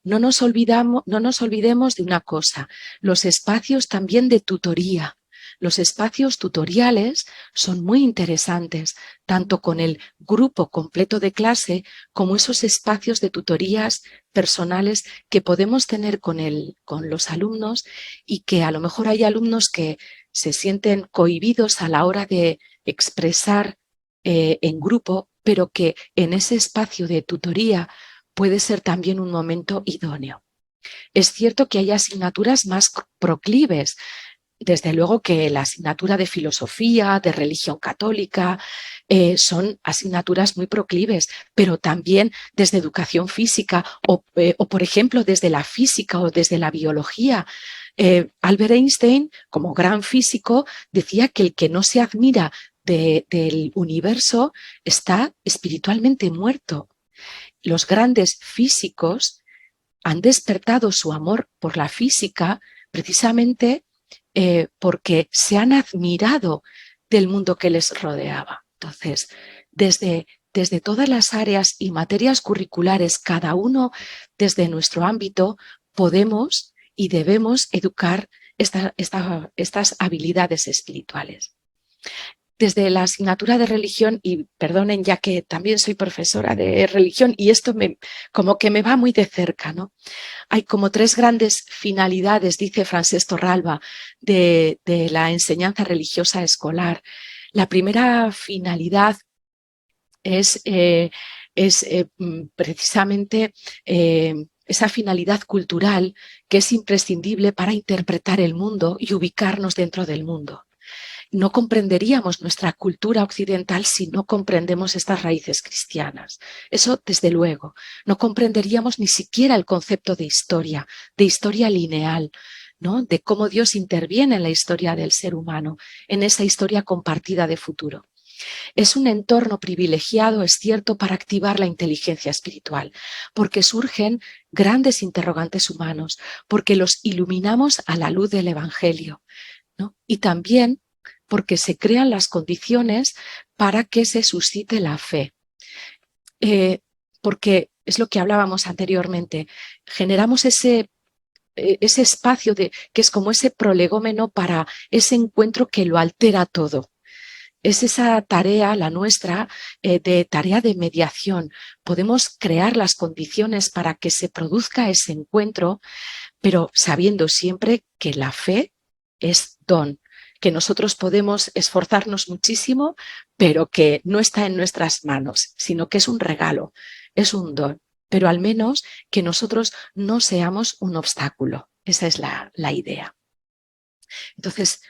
No nos olvidemos de una cosa, los espacios también de tutoría. Los espacios tutoriales son muy interesantes, tanto con el grupo completo de clase como esos espacios de tutorías personales que podemos tener con los alumnos, y que a lo mejor hay alumnos que se sienten cohibidos a la hora de expresar en grupo, pero que en ese espacio de tutoría puede ser también un momento idóneo. Es cierto que hay asignaturas más proclives. Desde luego que la asignatura de filosofía, de religión católica, son asignaturas muy proclives, pero también desde educación física o, por ejemplo, desde la física o desde la biología. Albert Einstein, como gran físico, decía que el que no se admira del universo está espiritualmente muerto. Los grandes físicos han despertado su amor por la física precisamente porque se han admirado del mundo que les rodeaba. Entonces, desde todas las áreas y materias curriculares, cada uno desde nuestro ámbito, podemos y debemos educar estas habilidades espirituales. Desde la asignatura de religión, y perdonen ya que también soy profesora de religión y esto como que me va muy de cerca, ¿no? Hay como 3 grandes finalidades, dice Francesc Torralba, de la enseñanza religiosa escolar. La primera finalidad es precisamente esa finalidad cultural que es imprescindible para interpretar el mundo y ubicarnos dentro del mundo. No comprenderíamos nuestra cultura occidental si no comprendemos estas raíces cristianas. Eso, desde luego. No comprenderíamos ni siquiera el concepto de historia lineal, ¿no? De cómo Dios interviene en la historia del ser humano, en esa historia compartida de futuro. Es un entorno privilegiado, es cierto, para activar la inteligencia espiritual, porque surgen grandes interrogantes humanos, porque los iluminamos a la luz del Evangelio, ¿no? Y también porque se crean las condiciones para que se suscite la fe. Porque es lo que hablábamos anteriormente, generamos ese espacio que es como ese prolegómeno para ese encuentro que lo altera todo. Es esa tarea, la nuestra, de tarea de mediación. Podemos crear las condiciones para que se produzca ese encuentro, pero sabiendo siempre que la fe es don, que nosotros podemos esforzarnos muchísimo, pero que no está en nuestras manos, sino que es un regalo, es un don, pero al menos que nosotros no seamos un obstáculo. Esa es la idea. Entonces,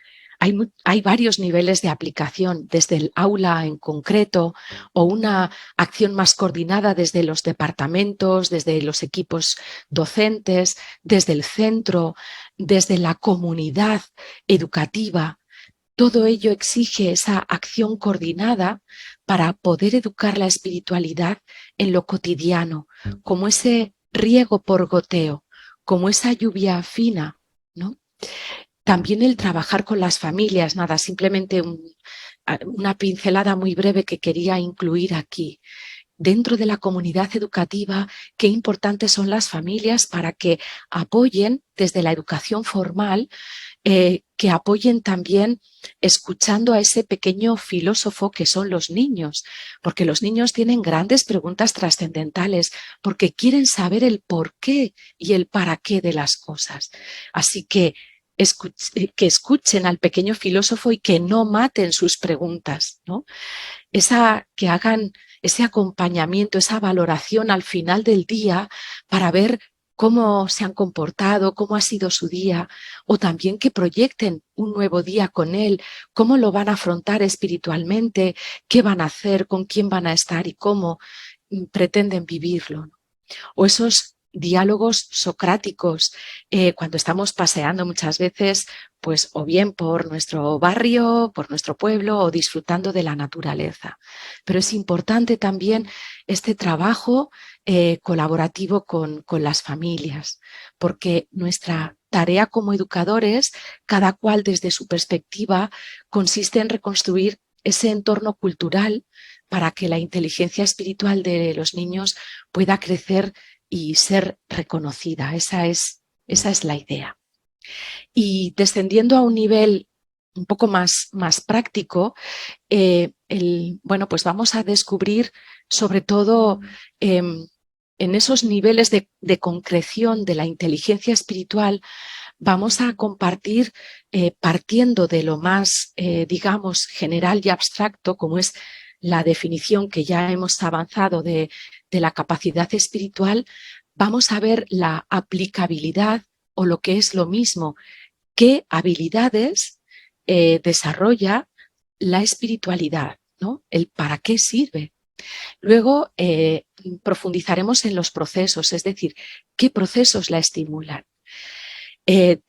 hay varios niveles de aplicación, desde el aula en concreto o una acción más coordinada desde los departamentos, desde los equipos docentes, desde el centro, desde la comunidad educativa. Todo ello exige esa acción coordinada para poder educar la espiritualidad en lo cotidiano, como ese riego por goteo, como esa lluvia fina, ¿no? También el trabajar con las familias, nada, simplemente una pincelada muy breve que quería incluir aquí. Dentro de la comunidad educativa, qué importantes son las familias para que apoyen desde la educación formal, que apoyen también escuchando a ese pequeño filósofo que son los niños, porque los niños tienen grandes preguntas trascendentales, porque quieren saber el por qué y el para qué de las cosas. Así que escuchen al pequeño filósofo y que no maten sus preguntas, ¿no? Que hagan ese acompañamiento, esa valoración al final del día para ver cómo se han comportado, cómo ha sido su día, o también que proyecten un nuevo día con él, cómo lo van a afrontar espiritualmente, qué van a hacer, con quién van a estar y cómo pretenden vivirlo. O esos diálogos socráticos cuando estamos paseando muchas veces, pues o bien por nuestro barrio, por nuestro pueblo o disfrutando de la naturaleza. Pero es importante también este trabajo colaborativo con las familias, porque nuestra tarea como educadores, cada cual desde su perspectiva, consiste en reconstruir ese entorno cultural para que la inteligencia espiritual de los niños pueda crecer y ser reconocida. Esa es la idea. Y descendiendo a un nivel un poco más práctico, bueno, pues vamos a descubrir sobre todo en esos niveles de concreción de la inteligencia espiritual, vamos a compartir partiendo de lo más, digamos, general y abstracto, como es la definición que ya hemos avanzado de la capacidad espiritual, vamos a ver la aplicabilidad o lo que es lo mismo, qué habilidades desarrolla la espiritualidad, ¿no? El para qué sirve. Luego profundizaremos en los procesos, es decir, qué procesos la estimulan.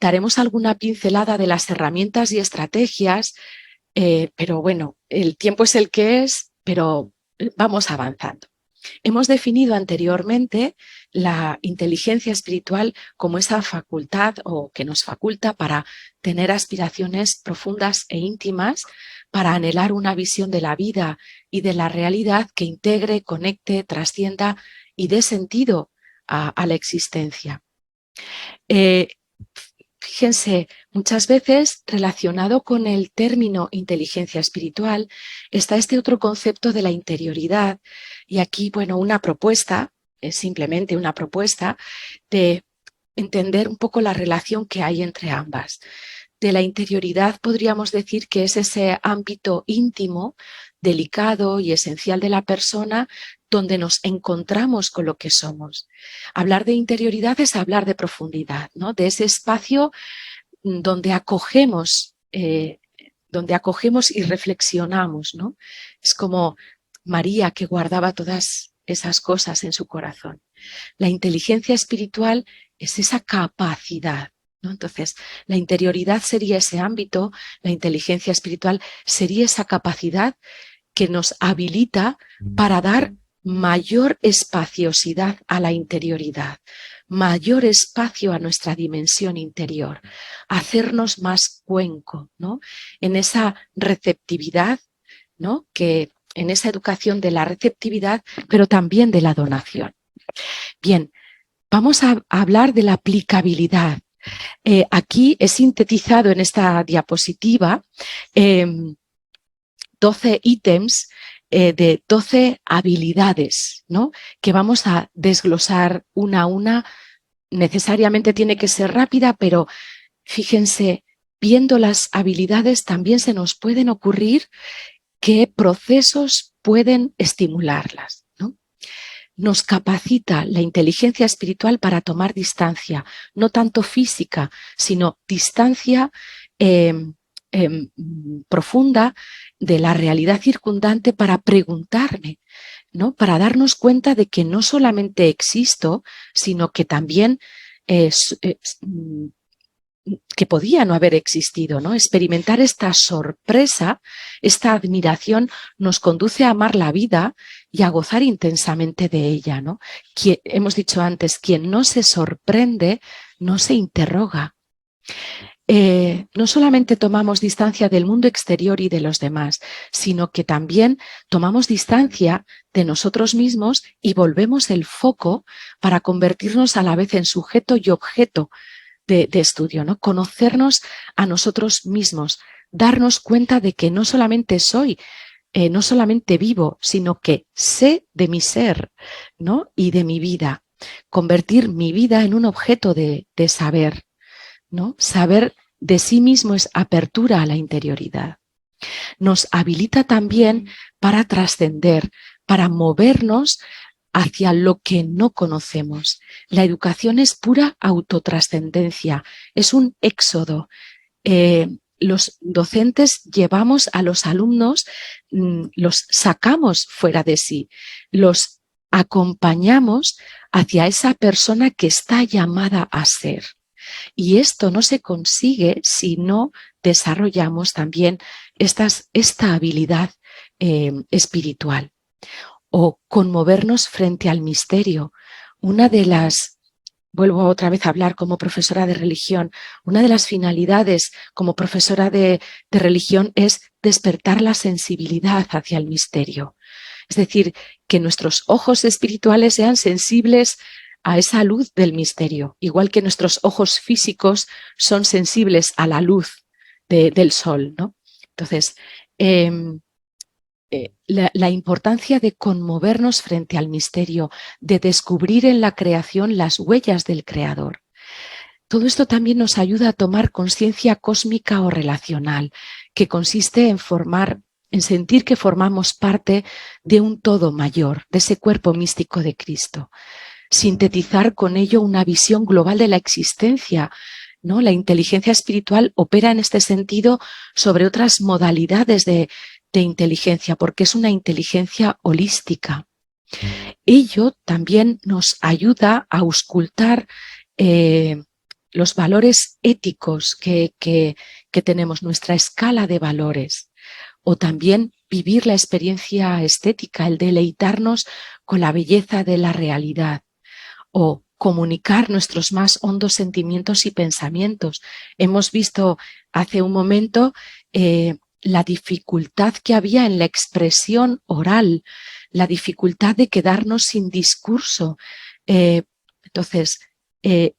Daremos alguna pincelada de las herramientas y estrategias, pero bueno, el tiempo es el que es, pero vamos avanzando. Hemos definido anteriormente la inteligencia espiritual como esa facultad o que nos faculta para tener aspiraciones profundas e íntimas, para anhelar una visión de la vida y de la realidad que integre, conecte, trascienda y dé sentido a la existencia. Fíjense, muchas veces relacionado con el término inteligencia espiritual está este otro concepto de la interioridad. Y aquí, bueno, una propuesta, es simplemente una propuesta de entender un poco la relación que hay entre ambas. De la interioridad podríamos decir que es ese ámbito íntimo, delicado y esencial de la persona donde nos encontramos con lo que somos. Hablar de interioridad es hablar de profundidad, ¿no? De ese espacio donde acogemos y reflexionamos, ¿no? Es como María que guardaba todas esas cosas en su corazón. La inteligencia espiritual es esa capacidad, ¿no? Entonces, la interioridad sería ese ámbito, la inteligencia espiritual sería esa capacidad que nos habilita para dar mayor espaciosidad a la interioridad, mayor espacio a nuestra dimensión interior, hacernos más cuenco, ¿no? En esa receptividad, ¿no? Que en esa educación de la receptividad, pero también de la donación. Bien, vamos a hablar de la aplicabilidad. Aquí he sintetizado en esta diapositiva 12 ítems de 12 habilidades, ¿no? Que vamos a desglosar una a una. Necesariamente tiene que ser rápida, pero fíjense, viendo las habilidades también se nos pueden ocurrir qué procesos pueden estimularlas, ¿no? Nos capacita la inteligencia espiritual para tomar distancia, no tanto física, sino distancia profunda de la realidad circundante para preguntarme, ¿no? Para darnos cuenta de que no solamente existo, sino que también que podía no haber existido, ¿no? Experimentar esta sorpresa, esta admiración nos conduce a amar la vida y a gozar intensamente de ella, ¿no? Hemos dicho antes, quien no se sorprende no se interroga. No solamente tomamos distancia del mundo exterior y de los demás, sino que también tomamos distancia de nosotros mismos y volvemos el foco para convertirnos a la vez en sujeto y objeto de estudio, ¿no? Conocernos a nosotros mismos, darnos cuenta de que no solamente soy, no solamente vivo, sino que sé de mi ser, ¿no? Y de mi vida. Convertir mi vida en un objeto de saber, ¿no? Saber de sí mismo es apertura a la interioridad. Nos habilita también para trascender, para movernos hacia lo que no conocemos. La educación es pura autotrascendencia, es un éxodo. Los docentes llevamos a los alumnos, los sacamos fuera de sí, los acompañamos hacia esa persona que está llamada a ser. Y esto no se consigue si no desarrollamos también esta habilidad espiritual. O conmovernos frente al misterio. Vuelvo otra vez a hablar como profesora de religión, una de las finalidades como profesora de religión es despertar la sensibilidad hacia el misterio. Es decir, que nuestros ojos espirituales sean sensibles a esa luz del misterio, igual que nuestros ojos físicos son sensibles a la luz del sol, ¿no? Entonces, la importancia de conmovernos frente al misterio, de descubrir en la creación las huellas del Creador. Todo esto también nos ayuda a tomar conciencia cósmica o relacional, que consiste en sentir que formamos parte de un todo mayor, de ese cuerpo místico de Cristo. Sintetizar con ello una visión global de la existencia, ¿no? La inteligencia espiritual opera en este sentido sobre otras modalidades de inteligencia, porque es una inteligencia holística. Ello también nos ayuda a auscultar los valores éticos que tenemos, nuestra escala de valores, o también vivir la experiencia estética, el deleitarnos con la belleza de la realidad, o comunicar nuestros más hondos sentimientos y pensamientos. Hemos visto hace un momento la dificultad que había en la expresión oral, la dificultad de quedarnos sin discurso. Entonces,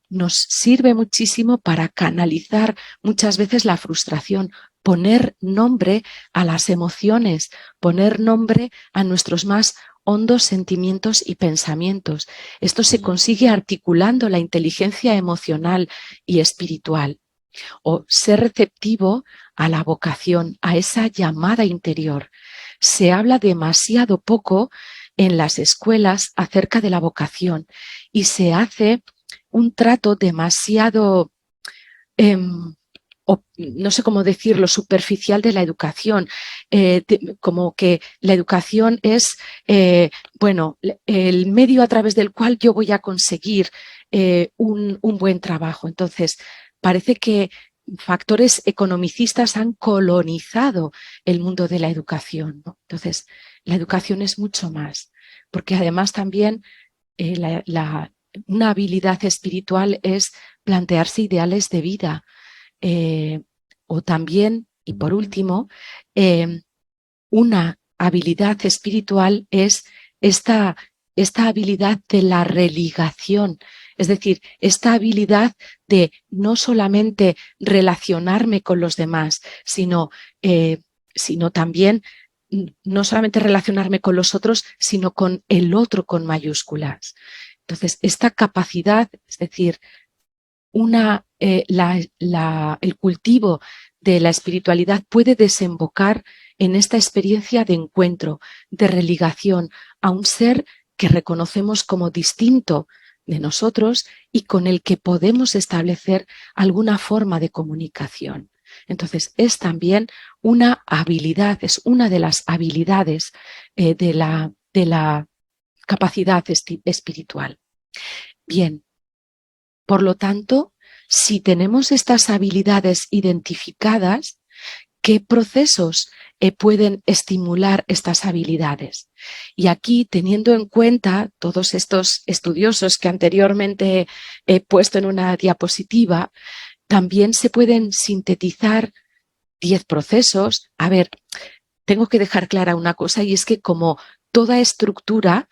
nos sirve muchísimo para canalizar muchas veces la frustración, poner nombre a las emociones, poner nombre a nuestros más hondos sentimientos y pensamientos. Esto se consigue articulando la inteligencia emocional y espiritual, o ser receptivo a la vocación, a esa llamada interior. Se habla demasiado poco en las escuelas acerca de la vocación y se hace un trato demasiado no sé cómo decirlo, superficial de la educación, como que la educación es, bueno, el medio a través del cual yo voy a conseguir un buen trabajo. Entonces, parece que factores economicistas han colonizado el mundo de la educación, ¿no? Entonces, la educación es mucho más, porque además también una habilidad espiritual es plantearse ideales de vida. O también, y por último, una habilidad espiritual es esta habilidad de la religación, es decir, esta habilidad de no solamente relacionarme con los demás, sino también no solamente relacionarme con los otros, sino con el otro con mayúsculas. Entonces, esta capacidad, es decir, el cultivo de la espiritualidad puede desembocar en esta experiencia de encuentro, de religación a un ser que reconocemos como distinto de nosotros y con el que podemos establecer alguna forma de comunicación. Entonces, es también una habilidad, es una de las habilidades de la capacidad espiritual. Bien. Por lo tanto, si tenemos estas habilidades identificadas, ¿qué procesos pueden estimular estas habilidades? Y aquí, teniendo en cuenta todos estos estudiosos que anteriormente he puesto en una diapositiva, también se pueden sintetizar 10 procesos. A ver, tengo que dejar clara una cosa, y es que como toda estructura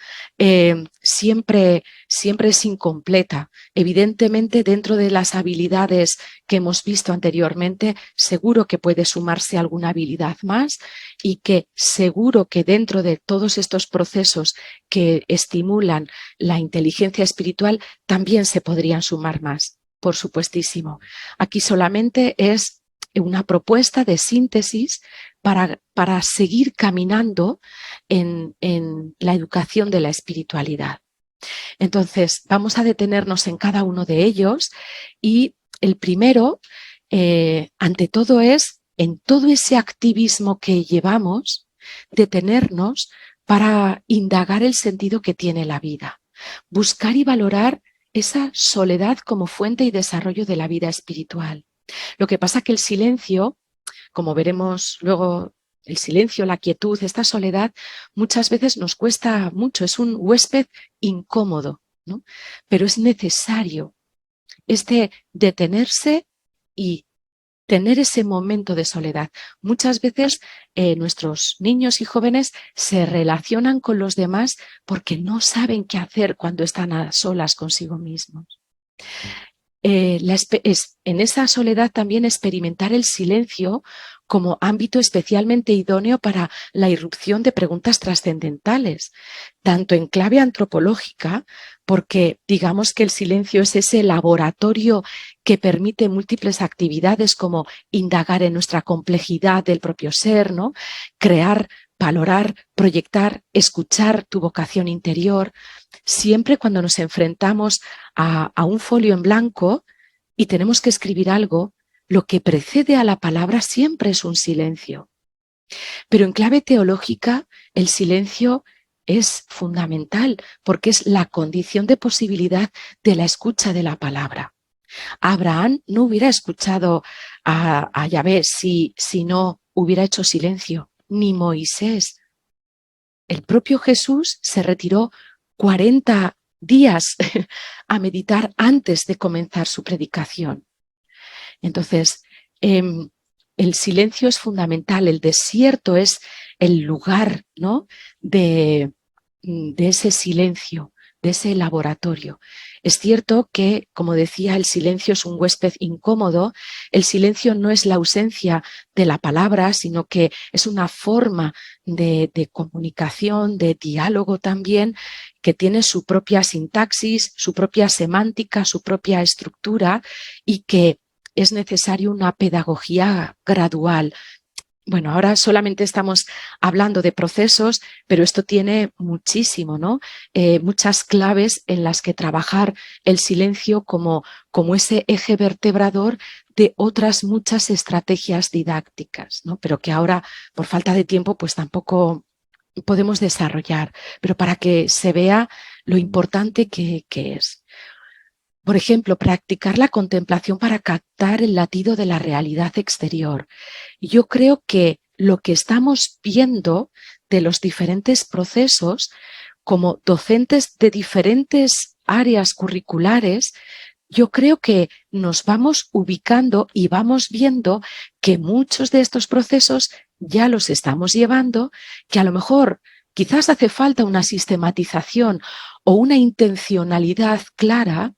siempre es incompleta. Evidentemente, dentro de las habilidades que hemos visto anteriormente, seguro que puede sumarse alguna habilidad más, y que seguro que dentro de todos estos procesos que estimulan la inteligencia espiritual también se podrían sumar más, por supuestísimo. Aquí solamente es una propuesta de síntesis para seguir caminando en la educación de la espiritualidad. Entonces, vamos a detenernos en cada uno de ellos y el primero, ante todo, es en todo ese activismo que llevamos, detenernos para indagar el sentido que tiene la vida, buscar y valorar esa soledad como fuente y desarrollo de la vida espiritual. Lo que pasa que el silencio, como veremos luego, el silencio, la quietud, esta soledad, muchas veces nos cuesta mucho, es un huésped incómodo, ¿no? Pero es necesario detenerse y tener ese momento de soledad. Muchas veces nuestros niños y jóvenes se relacionan con los demás porque no saben qué hacer cuando están a solas consigo mismos. En esa soledad también experimentar el silencio como ámbito especialmente idóneo para la irrupción de preguntas trascendentales, tanto en clave antropológica, porque digamos que el silencio es ese laboratorio que permite múltiples actividades como indagar en nuestra complejidad del propio ser, ¿no? Crear, valorar, proyectar, escuchar tu vocación interior. Siempre cuando nos enfrentamos a un folio en blanco y tenemos que escribir algo, lo que precede a la palabra siempre es un silencio. Pero en clave teológica, el silencio es fundamental porque es la condición de posibilidad de la escucha de la palabra. Abraham no hubiera escuchado a Yahvé si no hubiera hecho silencio, ni Moisés. El propio Jesús se retiró 40 días a meditar antes de comenzar su predicación. Entonces, el silencio es fundamental, el desierto es el lugar, ¿no?, de ese silencio, de ese laboratorio. Es cierto que, como decía, el silencio es un huésped incómodo. El silencio no es la ausencia de la palabra, sino que es una forma de comunicación, de diálogo también, que tiene su propia sintaxis, su propia semántica, su propia estructura y que es necesario una pedagogía gradual. Bueno, ahora solamente estamos hablando de procesos, pero esto tiene muchísimo, ¿no? Muchas claves en las que trabajar el silencio como ese eje vertebrador de otras muchas estrategias didácticas, ¿no? Pero que ahora, por falta de tiempo, pues tampoco podemos desarrollar, pero para que se vea lo importante que es. Por ejemplo, practicar la contemplación para captar el latido de la realidad exterior. Yo creo que lo que estamos viendo de los diferentes procesos, como docentes de diferentes áreas curriculares, yo creo que nos vamos ubicando y vamos viendo que muchos de estos procesos ya los estamos llevando, que a lo mejor quizás hace falta una sistematización o una intencionalidad clara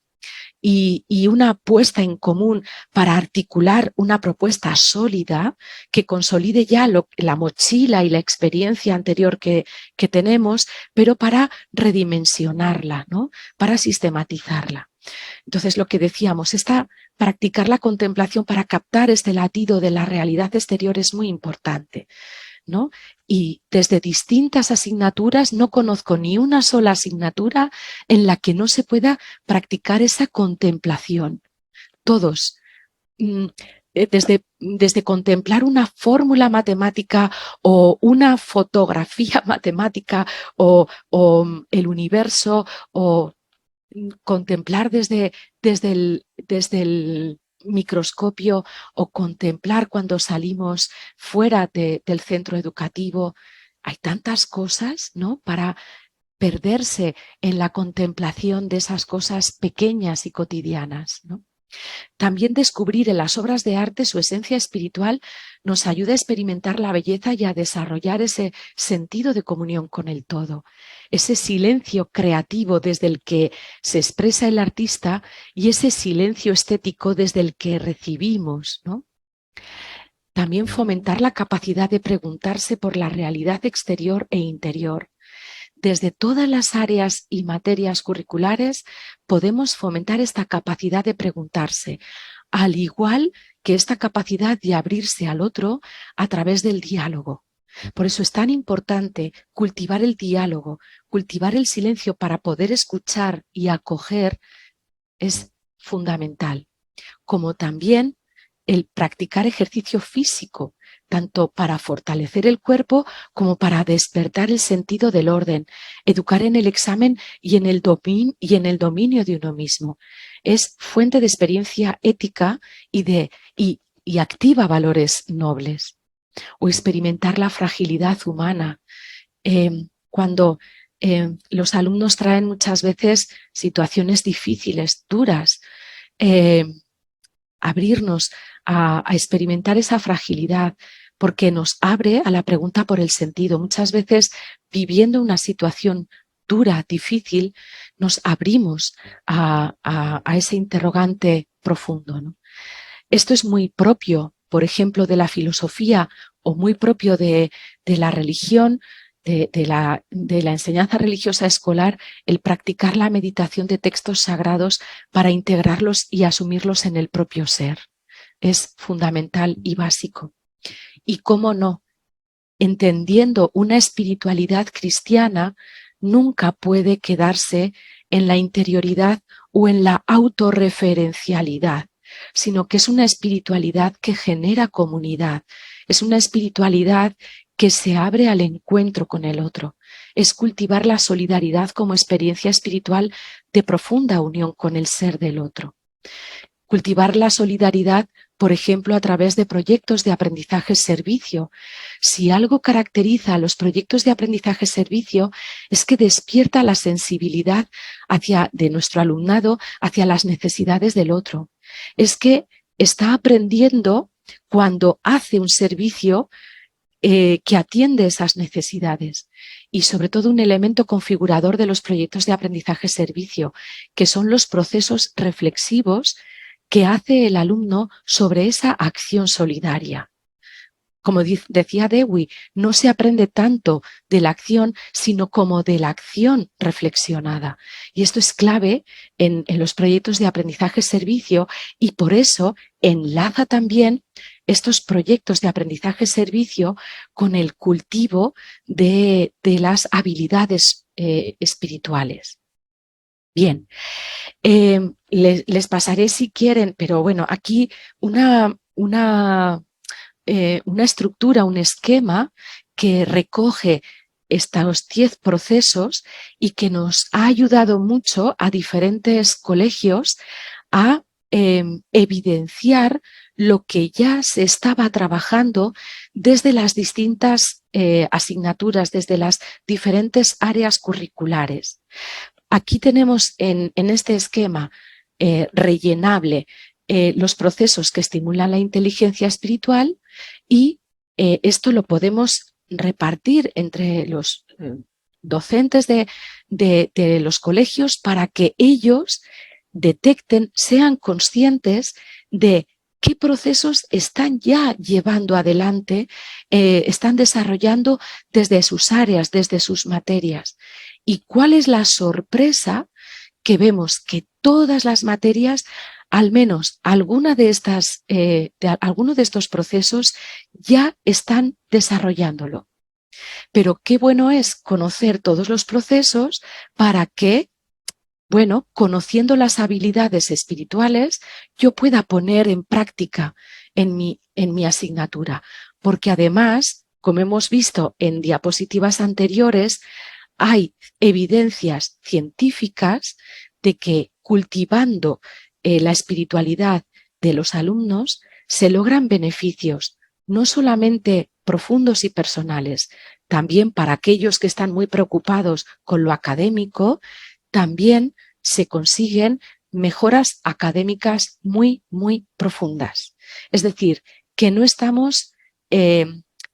y una puesta en común para articular una propuesta sólida que consolide ya la mochila y la experiencia anterior que tenemos, pero para redimensionarla, ¿no?, para sistematizarla. Entonces, lo que decíamos, practicar la contemplación para captar este latido de la realidad exterior es muy importante, ¿no? Y desde distintas asignaturas no conozco ni una sola asignatura en la que no se pueda practicar esa contemplación. Todos, desde contemplar una fórmula matemática o una fotografía matemática o el universo, o contemplar desde el microscopio, o contemplar cuando salimos fuera del centro educativo. Hay tantas cosas, ¿no?, para perderse en la contemplación de esas cosas pequeñas y cotidianas, ¿no? También descubrir en las obras de arte su esencia espiritual nos ayuda a experimentar la belleza y a desarrollar ese sentido de comunión con el todo, ese silencio creativo desde el que se expresa el artista y ese silencio estético desde el que recibimos, ¿no? También fomentar la capacidad de preguntarse por la realidad exterior e interior. Desde todas las áreas y materias curriculares podemos fomentar esta capacidad de preguntarse: al igual que esta capacidad de abrirse al otro a través del diálogo. Por eso es tan importante cultivar el diálogo, cultivar el silencio para poder escuchar y acoger, es fundamental. Como también el practicar ejercicio físico, tanto para fortalecer el cuerpo como para despertar el sentido del orden, educar en el examen y en el dominio de uno mismo. Es fuente de experiencia ética y activa valores nobles. O experimentar la fragilidad humana. Cuando los alumnos traen muchas veces situaciones difíciles, duras, abrirnos a experimentar esa fragilidad, porque nos abre a la pregunta por el sentido. Muchas veces, viviendo una situación dura, difícil, nos abrimos a ese interrogante profundo, ¿no? Esto es muy propio, por ejemplo, de la filosofía o muy propio de la religión, de la enseñanza religiosa escolar, el practicar la meditación de textos sagrados para integrarlos y asumirlos en el propio ser. Es fundamental y básico. Y cómo no, entendiendo una espiritualidad cristiana, nunca puede quedarse en la interioridad o en la autorreferencialidad, sino que es una espiritualidad que genera comunidad, es una espiritualidad que se abre al encuentro con el otro, es cultivar la solidaridad como experiencia espiritual de profunda unión con el ser del otro. Cultivar la solidaridad, por ejemplo, a través de proyectos de aprendizaje-servicio. Si algo caracteriza a los proyectos de aprendizaje-servicio es que despierta la sensibilidad de nuestro alumnado hacia las necesidades del otro. Es que está aprendiendo cuando hace un servicio que atiende esas necesidades. Y sobre todo un elemento configurador de los proyectos de aprendizaje-servicio, que son los procesos reflexivos que hace el alumno sobre esa acción solidaria. Como decía Dewey, no se aprende tanto de la acción, sino como de la acción reflexionada. Y esto es clave en los proyectos de aprendizaje-servicio y por eso enlaza también estos proyectos de aprendizaje-servicio con el cultivo de las habilidades espirituales. Bien, les pasaré si quieren, pero bueno, aquí una estructura, un esquema que recoge estos 10 procesos y que nos ha ayudado mucho a diferentes colegios a evidenciar lo que ya se estaba trabajando desde las distintas asignaturas, desde las diferentes áreas curriculares. Aquí tenemos en este esquema rellenable los procesos que estimulan la inteligencia espiritual y esto lo podemos repartir entre los docentes de los colegios para que ellos detecten, sean conscientes de qué procesos están ya llevando adelante, están desarrollando desde sus áreas, desde sus materias. ¿Y cuál es la sorpresa? Que vemos que todas las materias, al menos alguno de estos procesos, ya están desarrollándolo. Pero qué bueno es conocer todos los procesos para que, bueno, conociendo las habilidades espirituales, yo pueda poner en práctica en mi asignatura. Porque además, como hemos visto en diapositivas anteriores, hay evidencias científicas de que cultivando la espiritualidad de los alumnos se logran beneficios no solamente profundos y personales, también para aquellos que están muy preocupados con lo académico, también se consiguen mejoras académicas muy, muy profundas. Es decir, que no estamos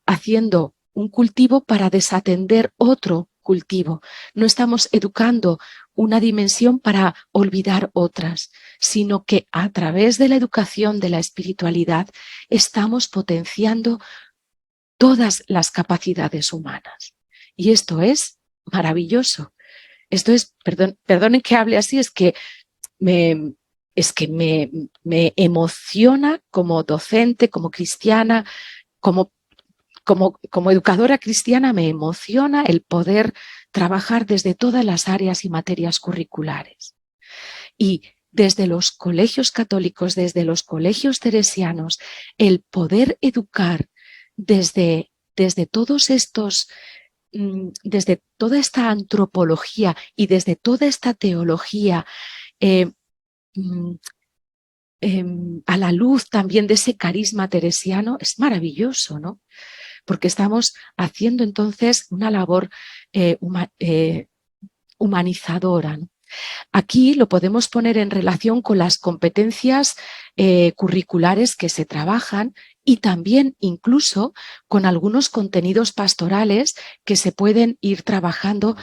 haciendo un cultivo para desatender otro cultivo. No estamos educando una dimensión para olvidar otras, sino que a través de la educación de la espiritualidad estamos potenciando todas las capacidades humanas. Y esto es maravilloso. Esto es, perdonen que hable así, es que es que me emociona como docente, como cristiana, como educadora cristiana, me emociona el poder trabajar desde todas las áreas y materias curriculares. Y desde los colegios católicos, desde los colegios teresianos, el poder educar desde todos estos, desde toda esta antropología y desde toda esta teología, a la luz también de ese carisma teresiano, es maravilloso, ¿no? Porque estamos haciendo entonces una labor humanizadora, ¿no? Aquí lo podemos poner en relación con las competencias curriculares que se trabajan y también incluso con algunos contenidos pastorales que se pueden ir trabajando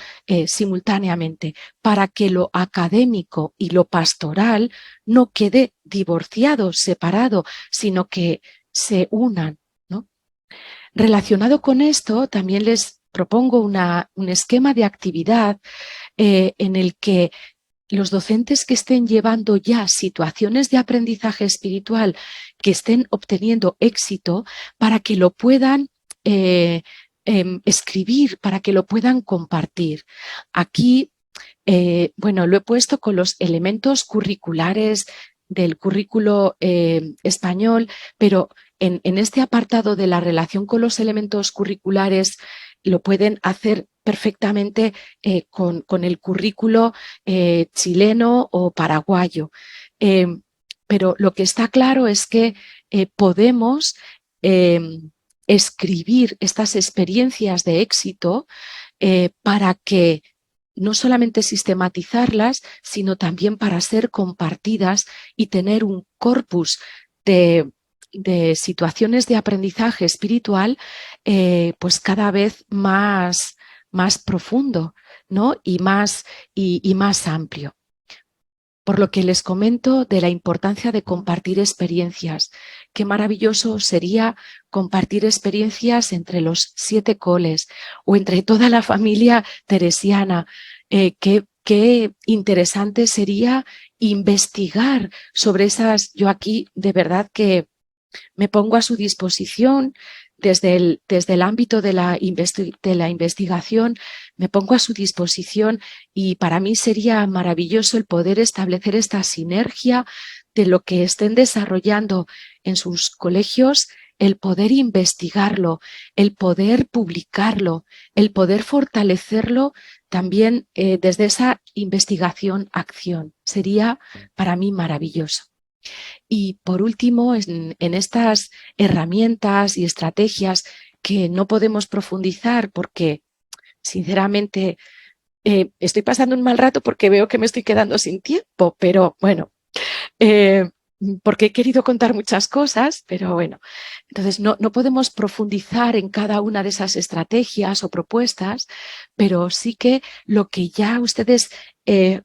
simultáneamente para que lo académico y lo pastoral no quede divorciado, separado, sino que se unan, ¿no? Relacionado con esto, también les propongo un esquema de actividad en el que los docentes que estén llevando ya situaciones de aprendizaje espiritual, que estén obteniendo éxito, para que lo puedan escribir, para que lo puedan compartir. Aquí, bueno, lo he puesto con los elementos curriculares del currículo español, pero en este apartado de la relación con los elementos curriculares lo pueden hacer perfectamente con el currículo chileno o paraguayo. Pero lo que está claro es que podemos escribir estas experiencias de éxito para que no solamente sistematizarlas, sino también para ser compartidas y tener un corpus de situaciones de aprendizaje espiritual pues cada vez más profundo, ¿no? y más amplio. Por lo que les comento de la importancia de compartir experiencias. Qué maravilloso sería compartir experiencias entre los 7 coles o entre toda la familia teresiana. Qué interesante sería investigar sobre esas. Yo aquí de verdad que me pongo a su disposición desde el ámbito de la investigación, me pongo a su disposición y para mí sería maravilloso el poder establecer esta sinergia de lo que estén desarrollando en sus colegios, el poder investigarlo, el poder publicarlo, el poder fortalecerlo también desde esa investigación-acción. Sería para mí maravilloso. Y por último, en estas herramientas y estrategias que no podemos profundizar porque, sinceramente, estoy pasando un mal rato porque veo que me estoy quedando sin tiempo, pero bueno, porque he querido contar muchas cosas, pero bueno, entonces no podemos profundizar en cada una de esas estrategias o propuestas, pero sí que lo que ya ustedes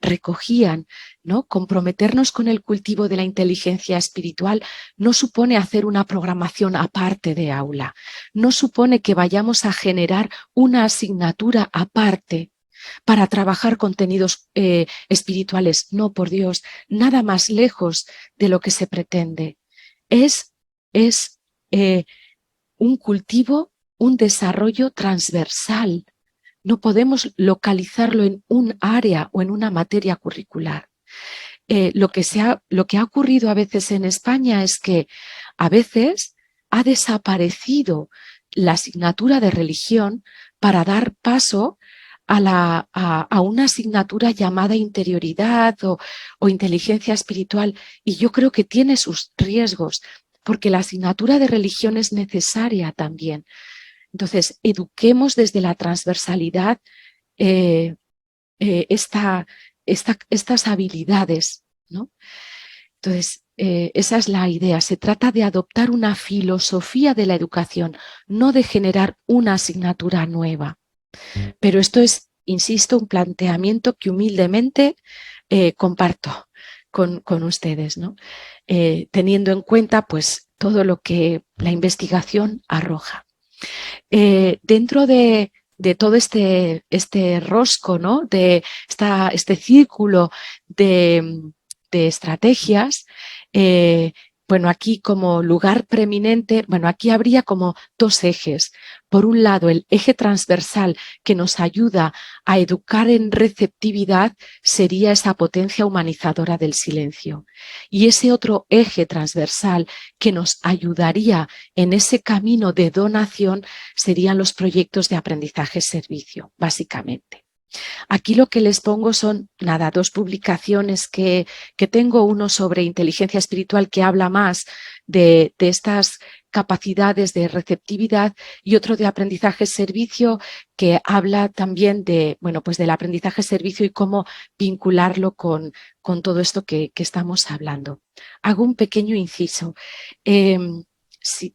recogían, ¿no? Comprometernos con el cultivo de la inteligencia espiritual no supone hacer una programación aparte de aula, no supone que vayamos a generar una asignatura aparte para trabajar contenidos espirituales. No, por Dios, nada más lejos de lo que se pretende. Es un cultivo, un desarrollo transversal. No podemos localizarlo en un área o en una materia curricular. Lo que ha ocurrido a veces en España es que a veces ha desaparecido la asignatura de religión para dar paso a una asignatura llamada interioridad o inteligencia espiritual, y yo creo que tiene sus riesgos, porque la asignatura de religión es necesaria también. Entonces, eduquemos desde la transversalidad estas habilidades, ¿no? Entonces, esa es la idea. Se trata de adoptar una filosofía de la educación, no de generar una asignatura nueva. Pero esto es, insisto, un planteamiento que humildemente comparto con ustedes, ¿no? Teniendo en cuenta pues todo lo que la investigación arroja. Dentro de todo este rosco, ¿no? De este círculo de de estrategias, bueno, aquí como lugar preeminente, bueno, aquí habría como dos ejes. Por un lado, el eje transversal que nos ayuda a educar en receptividad sería esa potencia humanizadora del silencio. Y ese otro eje transversal que nos ayudaría en ese camino de donación serían los proyectos de aprendizaje-servicio, básicamente. Aquí lo que les pongo son, nada, dos publicaciones que tengo, uno sobre inteligencia espiritual que habla más de estas capacidades de receptividad y otro de aprendizaje-servicio que habla también de, bueno, pues del aprendizaje-servicio y cómo vincularlo con todo esto que estamos hablando. Hago un pequeño inciso. Si,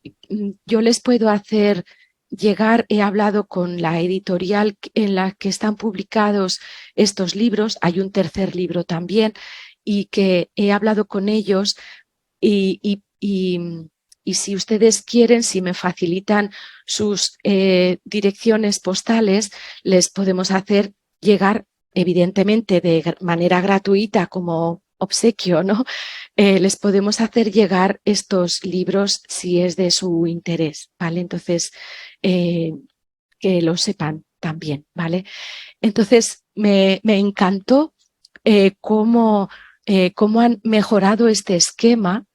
yo les puedo hacer llegar, he hablado con la editorial en la que están publicados estos libros, hay un tercer libro también, y que he hablado con ellos y si ustedes quieren, si me facilitan sus direcciones postales, les podemos hacer llegar, evidentemente de manera gratuita como obsequio, ¿no? Les podemos hacer llegar estos libros si es de su interés, ¿vale? Entonces, que lo sepan también, ¿vale? Entonces, me encantó cómo han mejorado este esquema,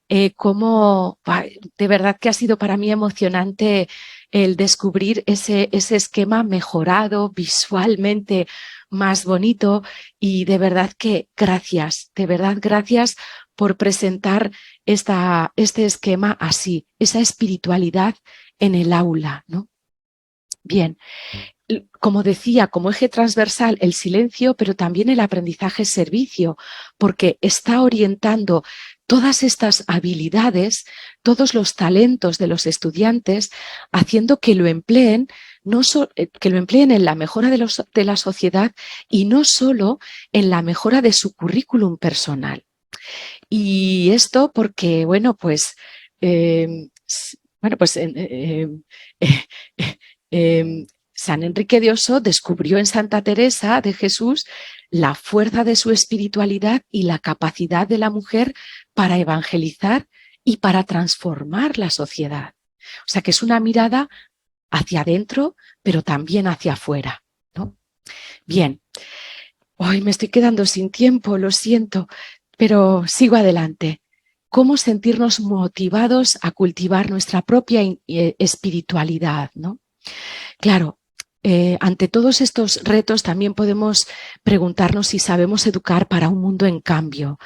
de verdad que ha sido para mí emocionante el descubrir ese esquema mejorado, visualmente más bonito, y de verdad que gracias, de verdad gracias por presentar este esquema así, esa espiritualidad en el aula, ¿no? Bien, como decía, como eje transversal el silencio, pero también el aprendizaje-servicio, porque está orientando todas estas habilidades, todos los talentos de los estudiantes, haciendo que lo empleen, que lo empleen en la mejora de la sociedad y no solo en la mejora de su currículum personal. Y esto porque, bueno, pues, San Enrique de Oso descubrió en Santa Teresa de Jesús la fuerza de su espiritualidad y la capacidad de la mujer para evangelizar y para transformar la sociedad. O sea que es una mirada hacia adentro, pero también hacia afuera, ¿no? Bien, hoy me estoy quedando sin tiempo, lo siento, pero sigo adelante. ¿Cómo sentirnos motivados a cultivar nuestra propia espiritualidad, ¿no? Claro, ante todos estos retos también podemos preguntarnos si sabemos educar para un mundo en cambio.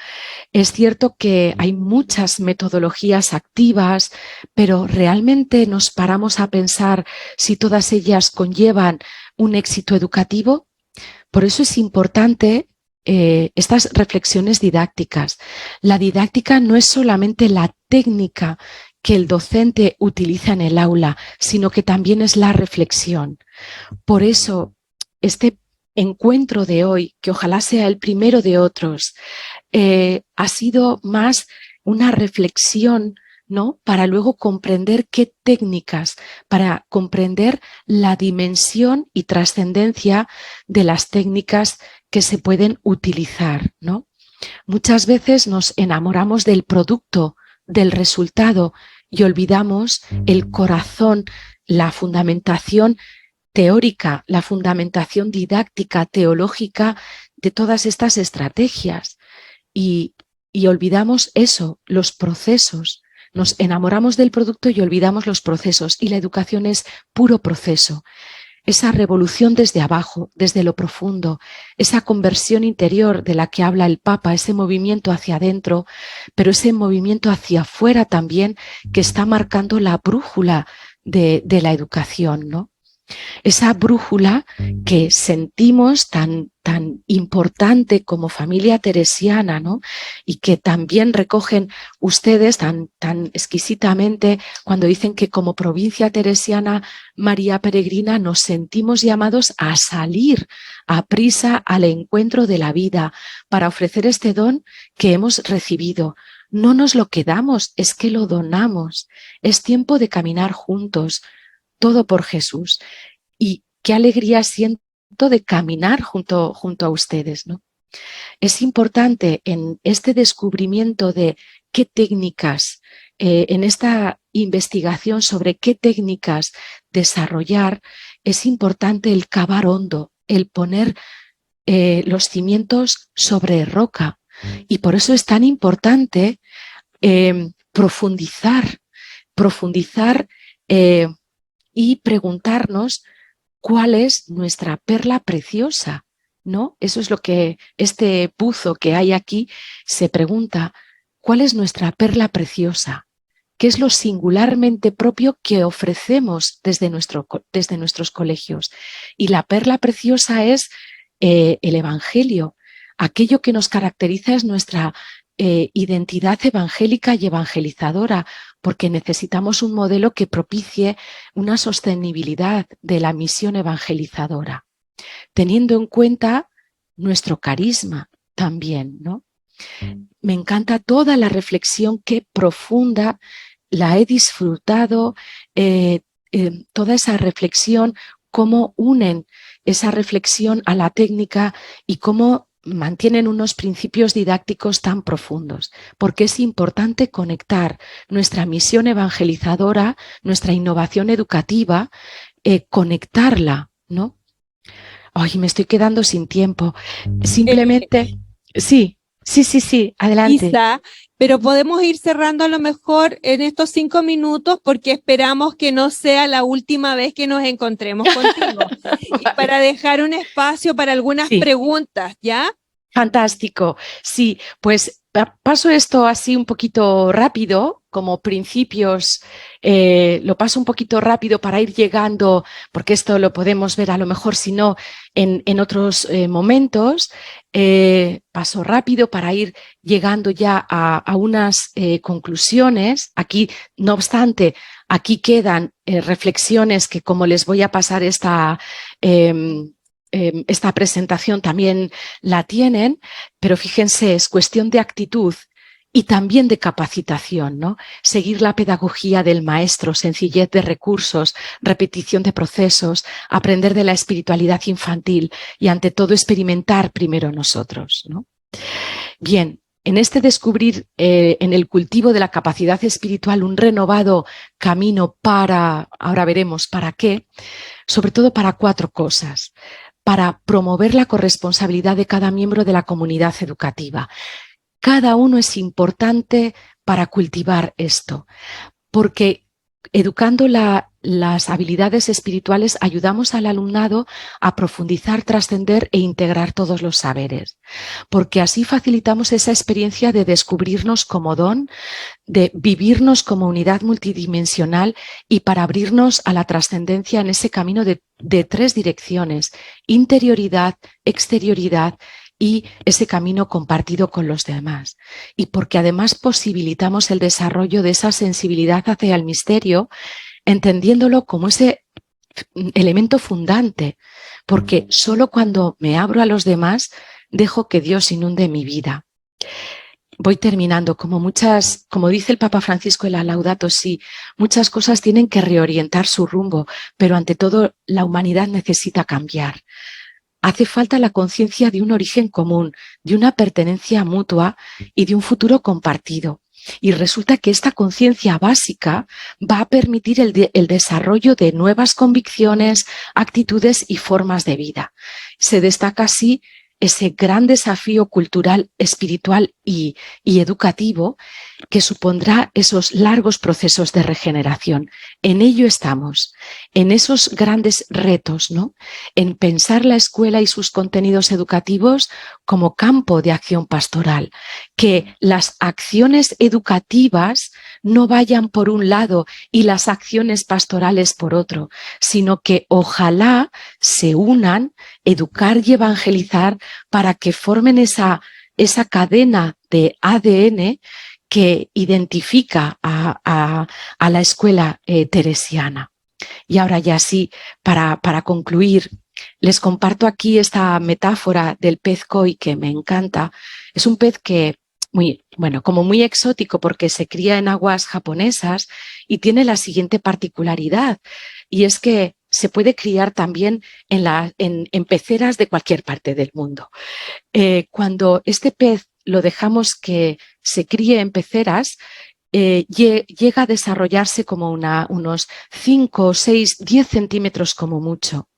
Es cierto que hay muchas metodologías activas, pero ¿realmente nos paramos a pensar si todas ellas conllevan un éxito educativo? Por eso es importante estas reflexiones didácticas. La didáctica no es solamente la técnica que el docente utiliza en el aula, sino que también es la reflexión. Por eso, este encuentro de hoy, que ojalá sea el primero de otros, ha sido más una reflexión, ¿no? Para luego comprender qué técnicas, para comprender la dimensión y trascendencia de las técnicas que se pueden utilizar, ¿no? Muchas veces nos enamoramos del producto, del resultado, y olvidamos el corazón, la fundamentación teórica, la fundamentación didáctica, teológica de todas estas estrategias. Y olvidamos eso, los procesos. Nos enamoramos del producto y olvidamos los procesos. Y la educación es puro proceso. Esa revolución desde abajo, desde lo profundo, esa conversión interior de la que habla el Papa, ese movimiento hacia adentro, pero ese movimiento hacia afuera también, que está marcando la brújula de la educación, ¿no? Esa brújula que sentimos tan importante como familia teresiana, ¿no? Y que también recogen ustedes tan exquisitamente cuando dicen que como provincia teresiana María Peregrina nos sentimos llamados a salir a prisa al encuentro de la vida para ofrecer este don que hemos recibido. No nos lo quedamos, es que lo donamos. Es tiempo de caminar juntos, todo por Jesús. Y qué alegría siento de caminar junto a ustedes, ¿no? Es importante en este descubrimiento de qué técnicas, en esta investigación sobre qué técnicas desarrollar, es importante el cavar hondo, el poner los cimientos sobre roca. Y por eso es tan importante profundizar y preguntarnos cuál es nuestra perla preciosa, ¿no? Eso es lo que este buzo que hay aquí se pregunta, ¿cuál es nuestra perla preciosa? ¿Qué es lo singularmente propio que ofrecemos desde nuestros colegios? Y la perla preciosa es el Evangelio. Aquello que nos caracteriza es nuestra identidad evangélica y evangelizadora, porque necesitamos un modelo que propicie una sostenibilidad de la misión evangelizadora, teniendo en cuenta nuestro carisma también, ¿no? Me encanta toda la reflexión, qué profunda, la he disfrutado, toda esa reflexión, cómo unen esa reflexión a la técnica y cómo mantienen unos principios didácticos tan profundos, porque es importante conectar nuestra misión evangelizadora, nuestra innovación educativa, conectarla, ¿no? Ay, me estoy quedando sin tiempo. Simplemente, sí, adelante. Quizá, pero podemos ir cerrando a lo mejor en estos 5 minutos porque esperamos que no sea la última vez que nos encontremos contigo. Y para dejar un espacio para algunas preguntas, ¿ya? Fantástico. Sí, pues paso esto así un poquito rápido, como principios, lo paso un poquito rápido para ir llegando, porque esto lo podemos ver a lo mejor si no en otros momentos. Paso rápido para ir llegando ya a unas conclusiones. Aquí, no obstante, aquí quedan reflexiones que, como les voy a pasar esta presentación, también la tienen, pero fíjense, es cuestión de actitud y también de capacitación, ¿no? Seguir la pedagogía del maestro, sencillez de recursos, repetición de procesos, aprender de la espiritualidad infantil y, ante todo, experimentar primero nosotros, ¿no? Bien, en este descubrir, en el cultivo de la capacidad espiritual, un renovado camino para, ahora veremos para qué, sobre todo para 4 cosas. Para promover la corresponsabilidad de cada miembro de la comunidad educativa. Cada uno es importante para cultivar esto, porque educando las habilidades espirituales ayudamos al alumnado a profundizar, trascender e integrar todos los saberes, porque así facilitamos esa experiencia de descubrirnos como don, de vivirnos como unidad multidimensional y para abrirnos a la trascendencia en ese camino de 3 direcciones: interioridad, exterioridad y ese camino compartido con los demás. Y porque además posibilitamos el desarrollo de esa sensibilidad hacia el misterio, entendiéndolo como ese elemento fundante, porque solo cuando me abro a los demás dejo que Dios inunde mi vida. Voy terminando. Como dice el Papa Francisco en la Laudato Si, muchas cosas tienen que reorientar su rumbo, pero ante todo la humanidad necesita cambiar. Hace falta la conciencia de un origen común, de una pertenencia mutua y de un futuro compartido. Y resulta que esta conciencia básica va a permitir el desarrollo de nuevas convicciones, actitudes y formas de vida. Se destaca así ese gran desafío cultural, espiritual y educativo que supondrá esos largos procesos de regeneración. En ello estamos, en esos grandes retos, ¿no? En pensar la escuela y sus contenidos educativos como campo de acción pastoral, que las acciones educativas no vayan por un lado y las acciones pastorales por otro, sino que ojalá se unan, educar y evangelizar para que formen esa cadena de ADN que identifica a la escuela teresiana. Y ahora ya sí, para concluir, les comparto aquí esta metáfora del pez koi que me encanta. Es un pez que, como muy exótico porque se cría en aguas japonesas y tiene la siguiente particularidad, y es que se puede criar también en peceras de cualquier parte del mundo. Cuando este pez lo dejamos que se críe en peceras, llega a desarrollarse como unos 5, 6, 10 centímetros como mucho.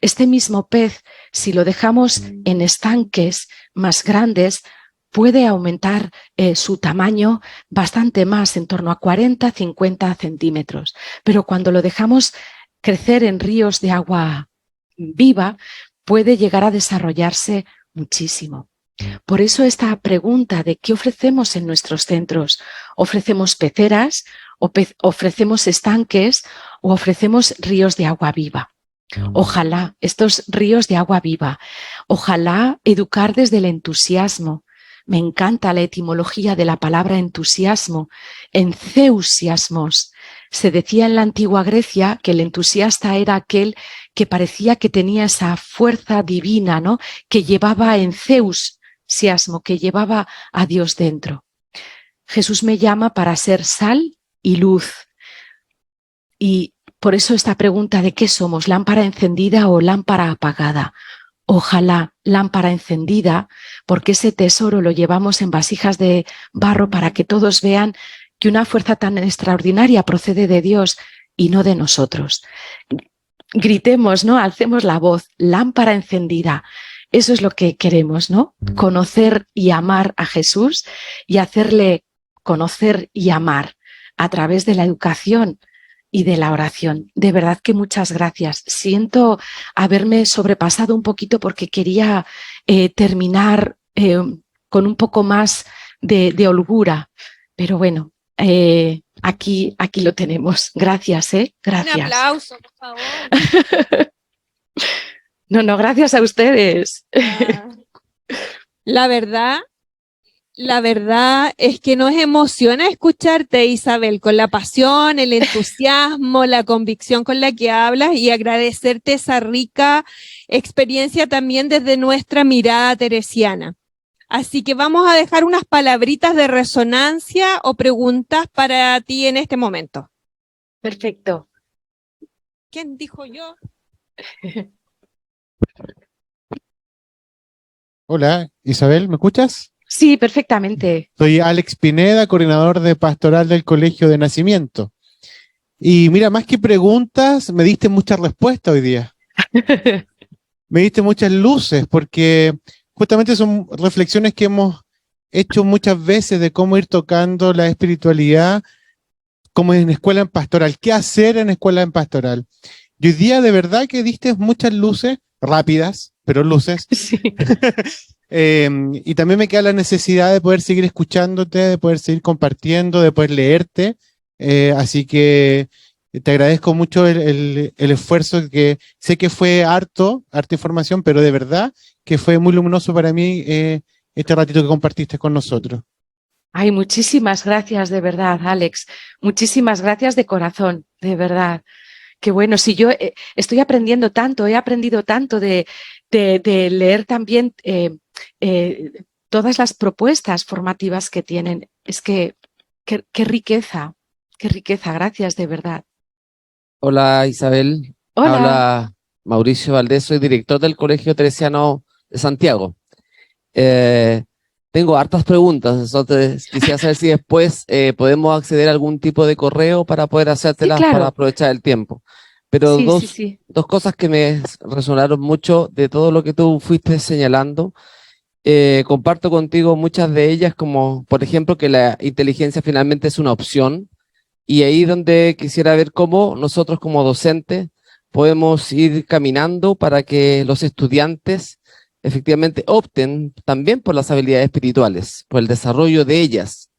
Este mismo pez, si lo dejamos en estanques más grandes, puede aumentar su tamaño bastante más, en torno a 40, 50 centímetros. Pero cuando lo dejamos crecer en ríos de agua viva, puede llegar a desarrollarse muchísimo. Por eso esta pregunta de qué ofrecemos en nuestros centros, ¿ofrecemos peceras, ofrecemos estanques o ofrecemos ríos de agua viva? Ojalá estos ríos de agua viva, ojalá educar desde el entusiasmo. Me encanta la etimología de la palabra entusiasmo, enceusiasmos. Se decía en la antigua Grecia que el entusiasta era aquel que parecía que tenía esa fuerza divina, ¿no? Que llevaba enceusiasmo, que llevaba a Dios dentro. Jesús me llama para ser sal y luz. Y por eso esta pregunta de qué somos, lámpara encendida o lámpara apagada. Ojalá lámpara encendida, porque ese tesoro lo llevamos en vasijas de barro para que todos vean que una fuerza tan extraordinaria procede de Dios y no de nosotros. Gritemos, ¿no? Alcemos la voz, lámpara encendida. Eso es lo que queremos, ¿no? Conocer y amar a Jesús y hacerle conocer y amar a través de la educación y de la oración. De verdad que muchas gracias. Siento haberme sobrepasado un poquito porque quería terminar con un poco más de holgura, pero bueno, aquí lo tenemos. Gracias, gracias. Un aplauso, por favor. No, gracias a ustedes. La verdad es que nos emociona escucharte, Isabel, con la pasión, el entusiasmo, la convicción con la que hablas y agradecerte esa rica experiencia también desde nuestra mirada teresiana. Así que vamos a dejar unas palabritas de resonancia o preguntas para ti en este momento. Perfecto. ¿Quién dijo yo? Hola, Isabel, ¿me escuchas? Sí, perfectamente. Soy Alex Pineda, coordinador de pastoral del Colegio de Nacimiento. Y mira, más que preguntas, me diste muchas respuestas hoy día. Me diste muchas luces, porque justamente son reflexiones que hemos hecho muchas veces de cómo ir tocando la espiritualidad, como en escuela en pastoral. ¿Qué hacer en escuela en pastoral? Y hoy día de verdad que diste muchas luces, rápidas, pero luces. Sí. Y también me queda la necesidad de poder seguir escuchándote, de poder seguir compartiendo, de poder leerte. Así que te agradezco mucho el esfuerzo, que sé que fue harta información, pero de verdad que fue muy luminoso para mí este ratito que compartiste con nosotros. Ay, muchísimas gracias, de verdad, Alex. Muchísimas gracias de corazón, de verdad. Qué bueno, si yo estoy aprendiendo tanto, he aprendido tanto de leer también todas las propuestas formativas que tienen. Es que qué riqueza, gracias, de verdad. Hola Isabel, Hola. habla Mauricio Valdés, soy director del Colegio Teresiano de Santiago. Tengo hartas preguntas, entonces quisiera saber si después podemos acceder a algún tipo de correo para poder hacértelas, Sí, claro. para aprovechar el tiempo. Pero Sí. dos cosas que me resonaron mucho de todo lo que tú fuiste señalando. Comparto contigo muchas de ellas, como por ejemplo que la inteligencia finalmente es una opción, y ahí donde quisiera ver cómo nosotros como docentes podemos ir caminando para que los estudiantes efectivamente opten también por las habilidades espirituales, por el desarrollo de ellas.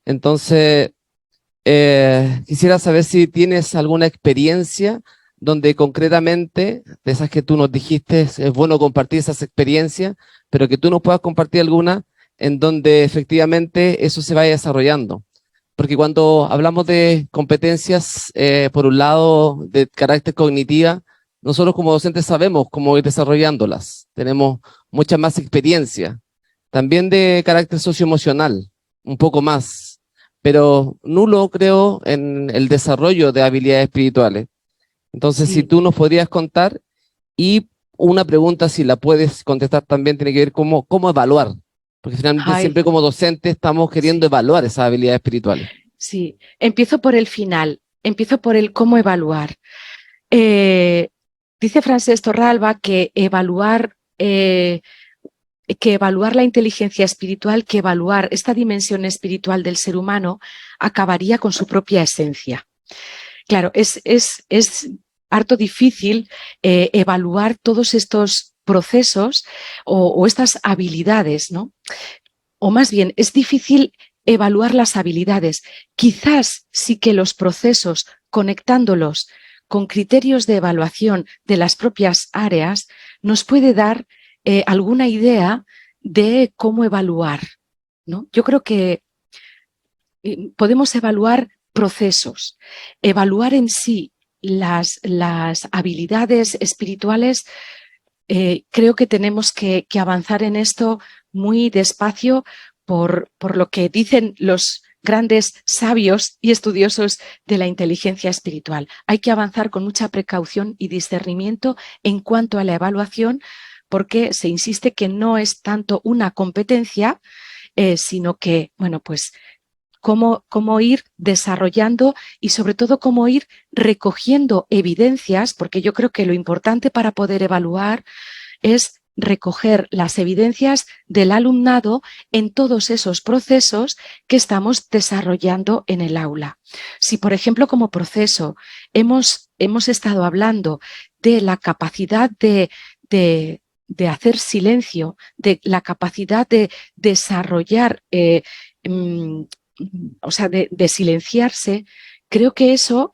Entonces, quisiera saber si tienes alguna experiencia donde concretamente, de esas que tú nos dijiste, es bueno compartir esas experiencias, pero que tú nos puedas compartir alguna en donde efectivamente eso se vaya desarrollando. Porque cuando hablamos de competencias, por un lado, de carácter cognitiva, nosotros como docentes sabemos cómo ir desarrollándolas. Tenemos mucha más experiencia. También de carácter socioemocional, un poco más. Pero nulo, creo, en el desarrollo de habilidades espirituales. Entonces, Sí. si tú nos podrías contar, y una pregunta, si la puedes contestar también, tiene que ver cómo evaluar, porque finalmente Ay, siempre como docente estamos queriendo sí, evaluar esas habilidades espirituales. sí. Empiezo por el final, empiezo por el cómo evaluar. Eh, Dice Francesc Torralba que evaluar la inteligencia espiritual, que evaluar esta dimensión espiritual del ser humano, acabaría con su propia esencia. Claro, es harto difícil evaluar todos estos procesos o estas habilidades, ¿no? O más bien, es difícil evaluar las habilidades. Quizás sí que los procesos, conectándolos con criterios de evaluación de las propias áreas, nos puede dar alguna idea de cómo evaluar, ¿no? Yo creo que podemos evaluar procesos, evaluar en sí las habilidades espirituales. Creo que tenemos que avanzar en esto muy despacio por lo que dicen los grandes sabios y estudiosos de la inteligencia espiritual. Hay que avanzar con mucha precaución y discernimiento en cuanto a la evaluación, porque se insiste que no es tanto una competencia, sino que, bueno, pues cómo ir desarrollando y sobre todo cómo ir recogiendo evidencias, porque yo creo que lo importante para poder evaluar es recoger las evidencias del alumnado en todos esos procesos que estamos desarrollando en el aula. Si, por ejemplo, como proceso hemos estado hablando de la capacidad de hacer silencio, de la capacidad de desarrollar, o sea, de silenciarse, creo que eso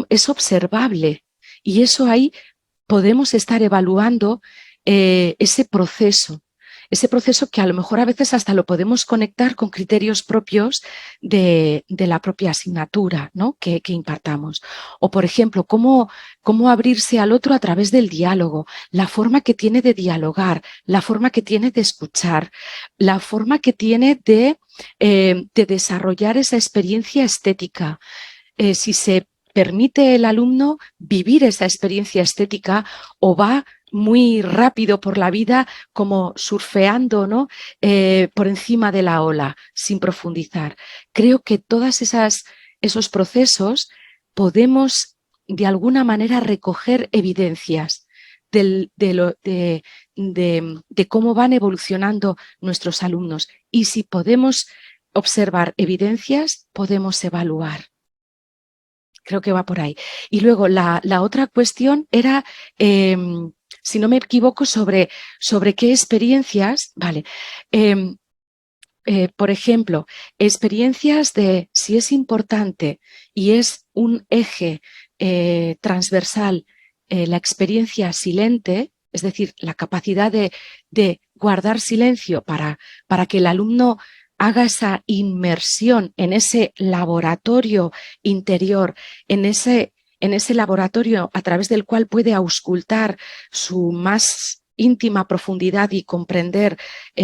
es observable y eso ahí podemos estar evaluando ese proceso que a lo mejor a veces hasta lo podemos conectar con criterios propios de la propia asignatura, ¿no? que impartamos. O, por ejemplo, cómo abrirse al otro a través del diálogo, la forma que tiene de dialogar, la forma que tiene de escuchar, la forma que tiene de desarrollar esa experiencia estética. Si se permite el alumno vivir esa experiencia estética o va muy rápido por la vida como surfeando, ¿no? Por encima de la ola, sin profundizar. Creo que todos esos procesos podemos de alguna manera recoger evidencias de cómo van evolucionando nuestros alumnos. Y si podemos observar evidencias, podemos evaluar. Creo que va por ahí. Y luego la otra cuestión era, si no me equivoco, sobre qué experiencias, vale, por ejemplo, experiencias de si es importante y es un eje transversal la experiencia silente, es decir, la capacidad de guardar silencio para que el alumno haga esa inmersión en ese laboratorio interior, en ese laboratorio a través del cual puede auscultar su más íntima profundidad y comprender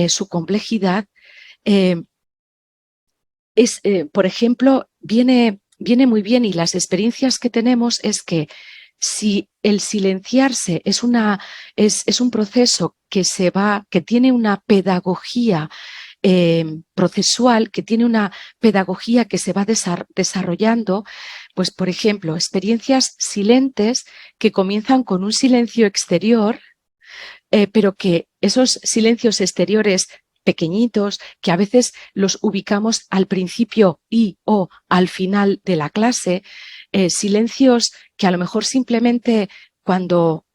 su complejidad. Por ejemplo, viene muy bien, y las experiencias que tenemos es que si el silenciarse es un proceso que tiene una pedagogía procesual, que tiene una pedagogía que se va desarrollando, pues, por ejemplo, experiencias silentes que comienzan con un silencio exterior, pero que esos silencios exteriores pequeñitos, que a veces los ubicamos al principio o al final de la clase, silencios que a lo mejor simplemente cuando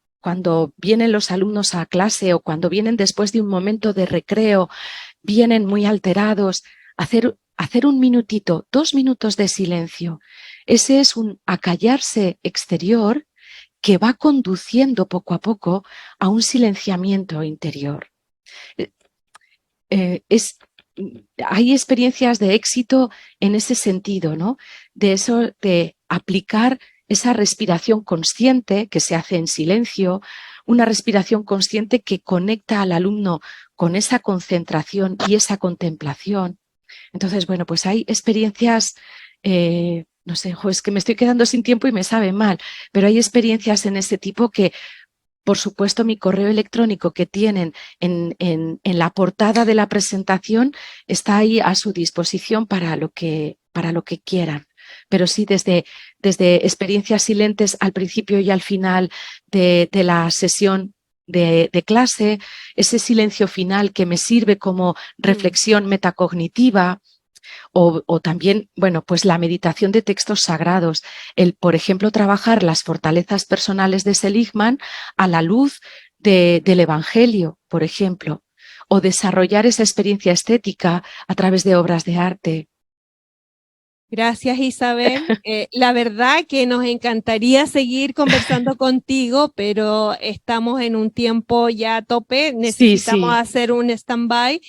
vienen los alumnos a clase o cuando vienen después de un momento de recreo, vienen muy alterados, hacer un minutito, 2 minutos de silencio. Ese es un acallarse exterior que va conduciendo poco a poco a un silenciamiento interior. Hay experiencias de éxito en ese sentido, ¿no? De eso, de aplicar esa respiración consciente que se hace en silencio, una respiración consciente que conecta al alumno con esa concentración y esa contemplación. Entonces, bueno, pues hay experiencias no sé, es que me estoy quedando sin tiempo y me sabe mal, pero hay experiencias en ese tipo que, por supuesto, mi correo electrónico que tienen en la portada de la presentación está ahí a su disposición para lo que quieran. Pero sí, desde experiencias silentes al principio y al final de la sesión de clase, ese silencio final que me sirve como reflexión metacognitiva, o también, bueno, pues la meditación de textos sagrados, por ejemplo, trabajar las fortalezas personales de Seligman a la luz del Evangelio, por ejemplo, o desarrollar esa experiencia estética a través de obras de arte. Gracias, Isabel. La verdad que nos encantaría seguir conversando contigo, pero estamos en un tiempo ya a tope. Necesitamos hacer un stand-by.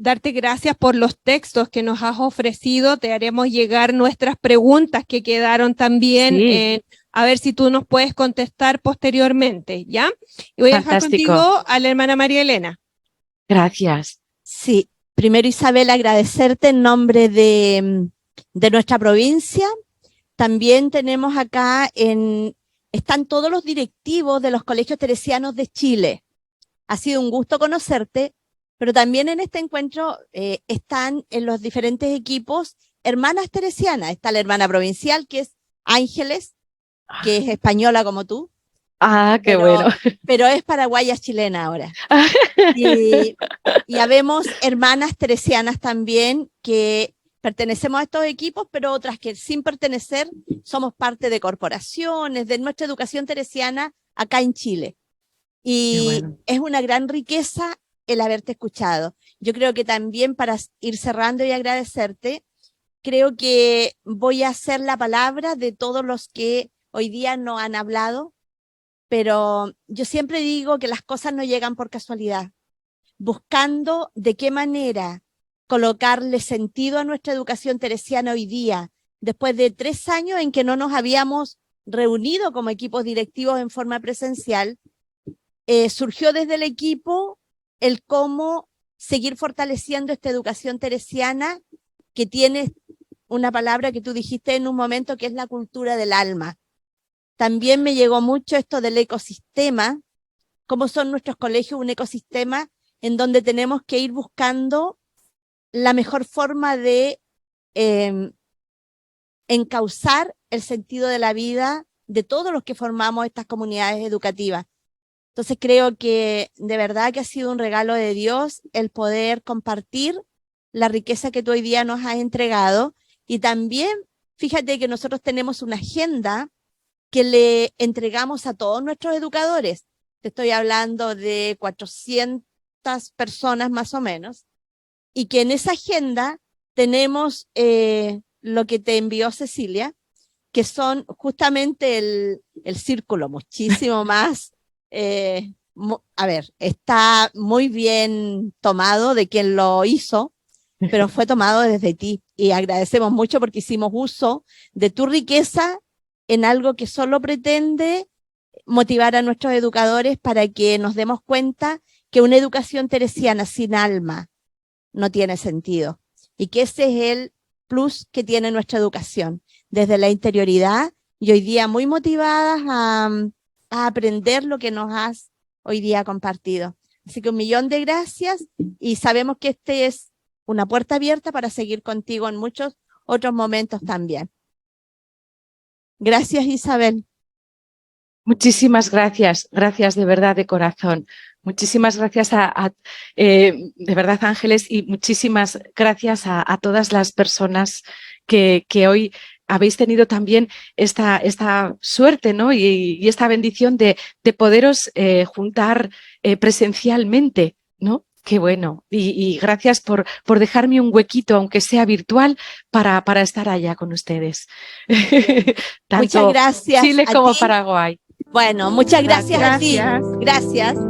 Darte gracias por los textos que nos has ofrecido. Te haremos llegar nuestras preguntas que quedaron también, a ver si tú nos puedes contestar posteriormente, ¿ya? Y voy a dejar contigo a la hermana María Elena. Gracias. Sí, primero, Isabel, agradecerte en nombre de nuestra provincia. También tenemos acá, están todos los directivos de los colegios teresianos de Chile. Ha sido un gusto conocerte, pero también en este encuentro están en los diferentes equipos hermanas teresianas. Está la hermana provincial, que es Ángeles, que es española como tú. Qué bueno. Pero es paraguaya chilena ahora. Y habemos hermanas teresianas también que pertenecemos a estos equipos, pero otras que sin pertenecer somos parte de corporaciones, de nuestra educación teresiana acá en Chile. Y es una gran riqueza el haberte escuchado. Yo creo que también, para ir cerrando y agradecerte, creo que voy a hacer la palabra de todos los que hoy día no han hablado, pero yo siempre digo que las cosas no llegan por casualidad, buscando de qué manera colocarle sentido a nuestra educación teresiana hoy día, después de 3 años en que no nos habíamos reunido como equipos directivos en forma presencial. Surgió desde el equipo el cómo seguir fortaleciendo esta educación teresiana, que tiene una palabra que tú dijiste en un momento, que es la cultura del alma. También me llegó mucho esto del ecosistema, cómo son nuestros colegios un ecosistema en donde tenemos que ir buscando la mejor forma de encauzar el sentido de la vida de todos los que formamos estas comunidades educativas. Entonces creo que de verdad que ha sido un regalo de Dios el poder compartir la riqueza que tú hoy día nos has entregado. Y también, fíjate que nosotros tenemos una agenda que le entregamos a todos nuestros educadores. Te estoy hablando de 400 personas más o menos. Y que en esa agenda tenemos lo que te envió Cecilia, que son justamente el círculo muchísimo más. A ver, está muy bien tomado de quien lo hizo, pero fue tomado desde ti. Y agradecemos mucho porque hicimos uso de tu riqueza en algo que solo pretende motivar a nuestros educadores para que nos demos cuenta que una educación teresiana sin alma no tiene sentido. Y que ese es el plus que tiene nuestra educación, desde la interioridad, y hoy día muy motivadas a aprender lo que nos has hoy día compartido. Así que 1.000.000 de gracias, y sabemos que este es una puerta abierta para seguir contigo en muchos otros momentos también. Gracias, Isabel. Muchísimas gracias, gracias de verdad, de corazón. Muchísimas gracias de verdad, Ángeles, y muchísimas gracias a todas las personas que hoy habéis tenido también esta suerte, ¿no? y esta bendición de poderos juntar presencialmente, ¿no? Qué bueno. Y gracias por dejarme un huequito, aunque sea virtual, para estar allá con ustedes. Muchas gracias. Chile como Paraguay. Bueno, muchas gracias a ti. Gracias.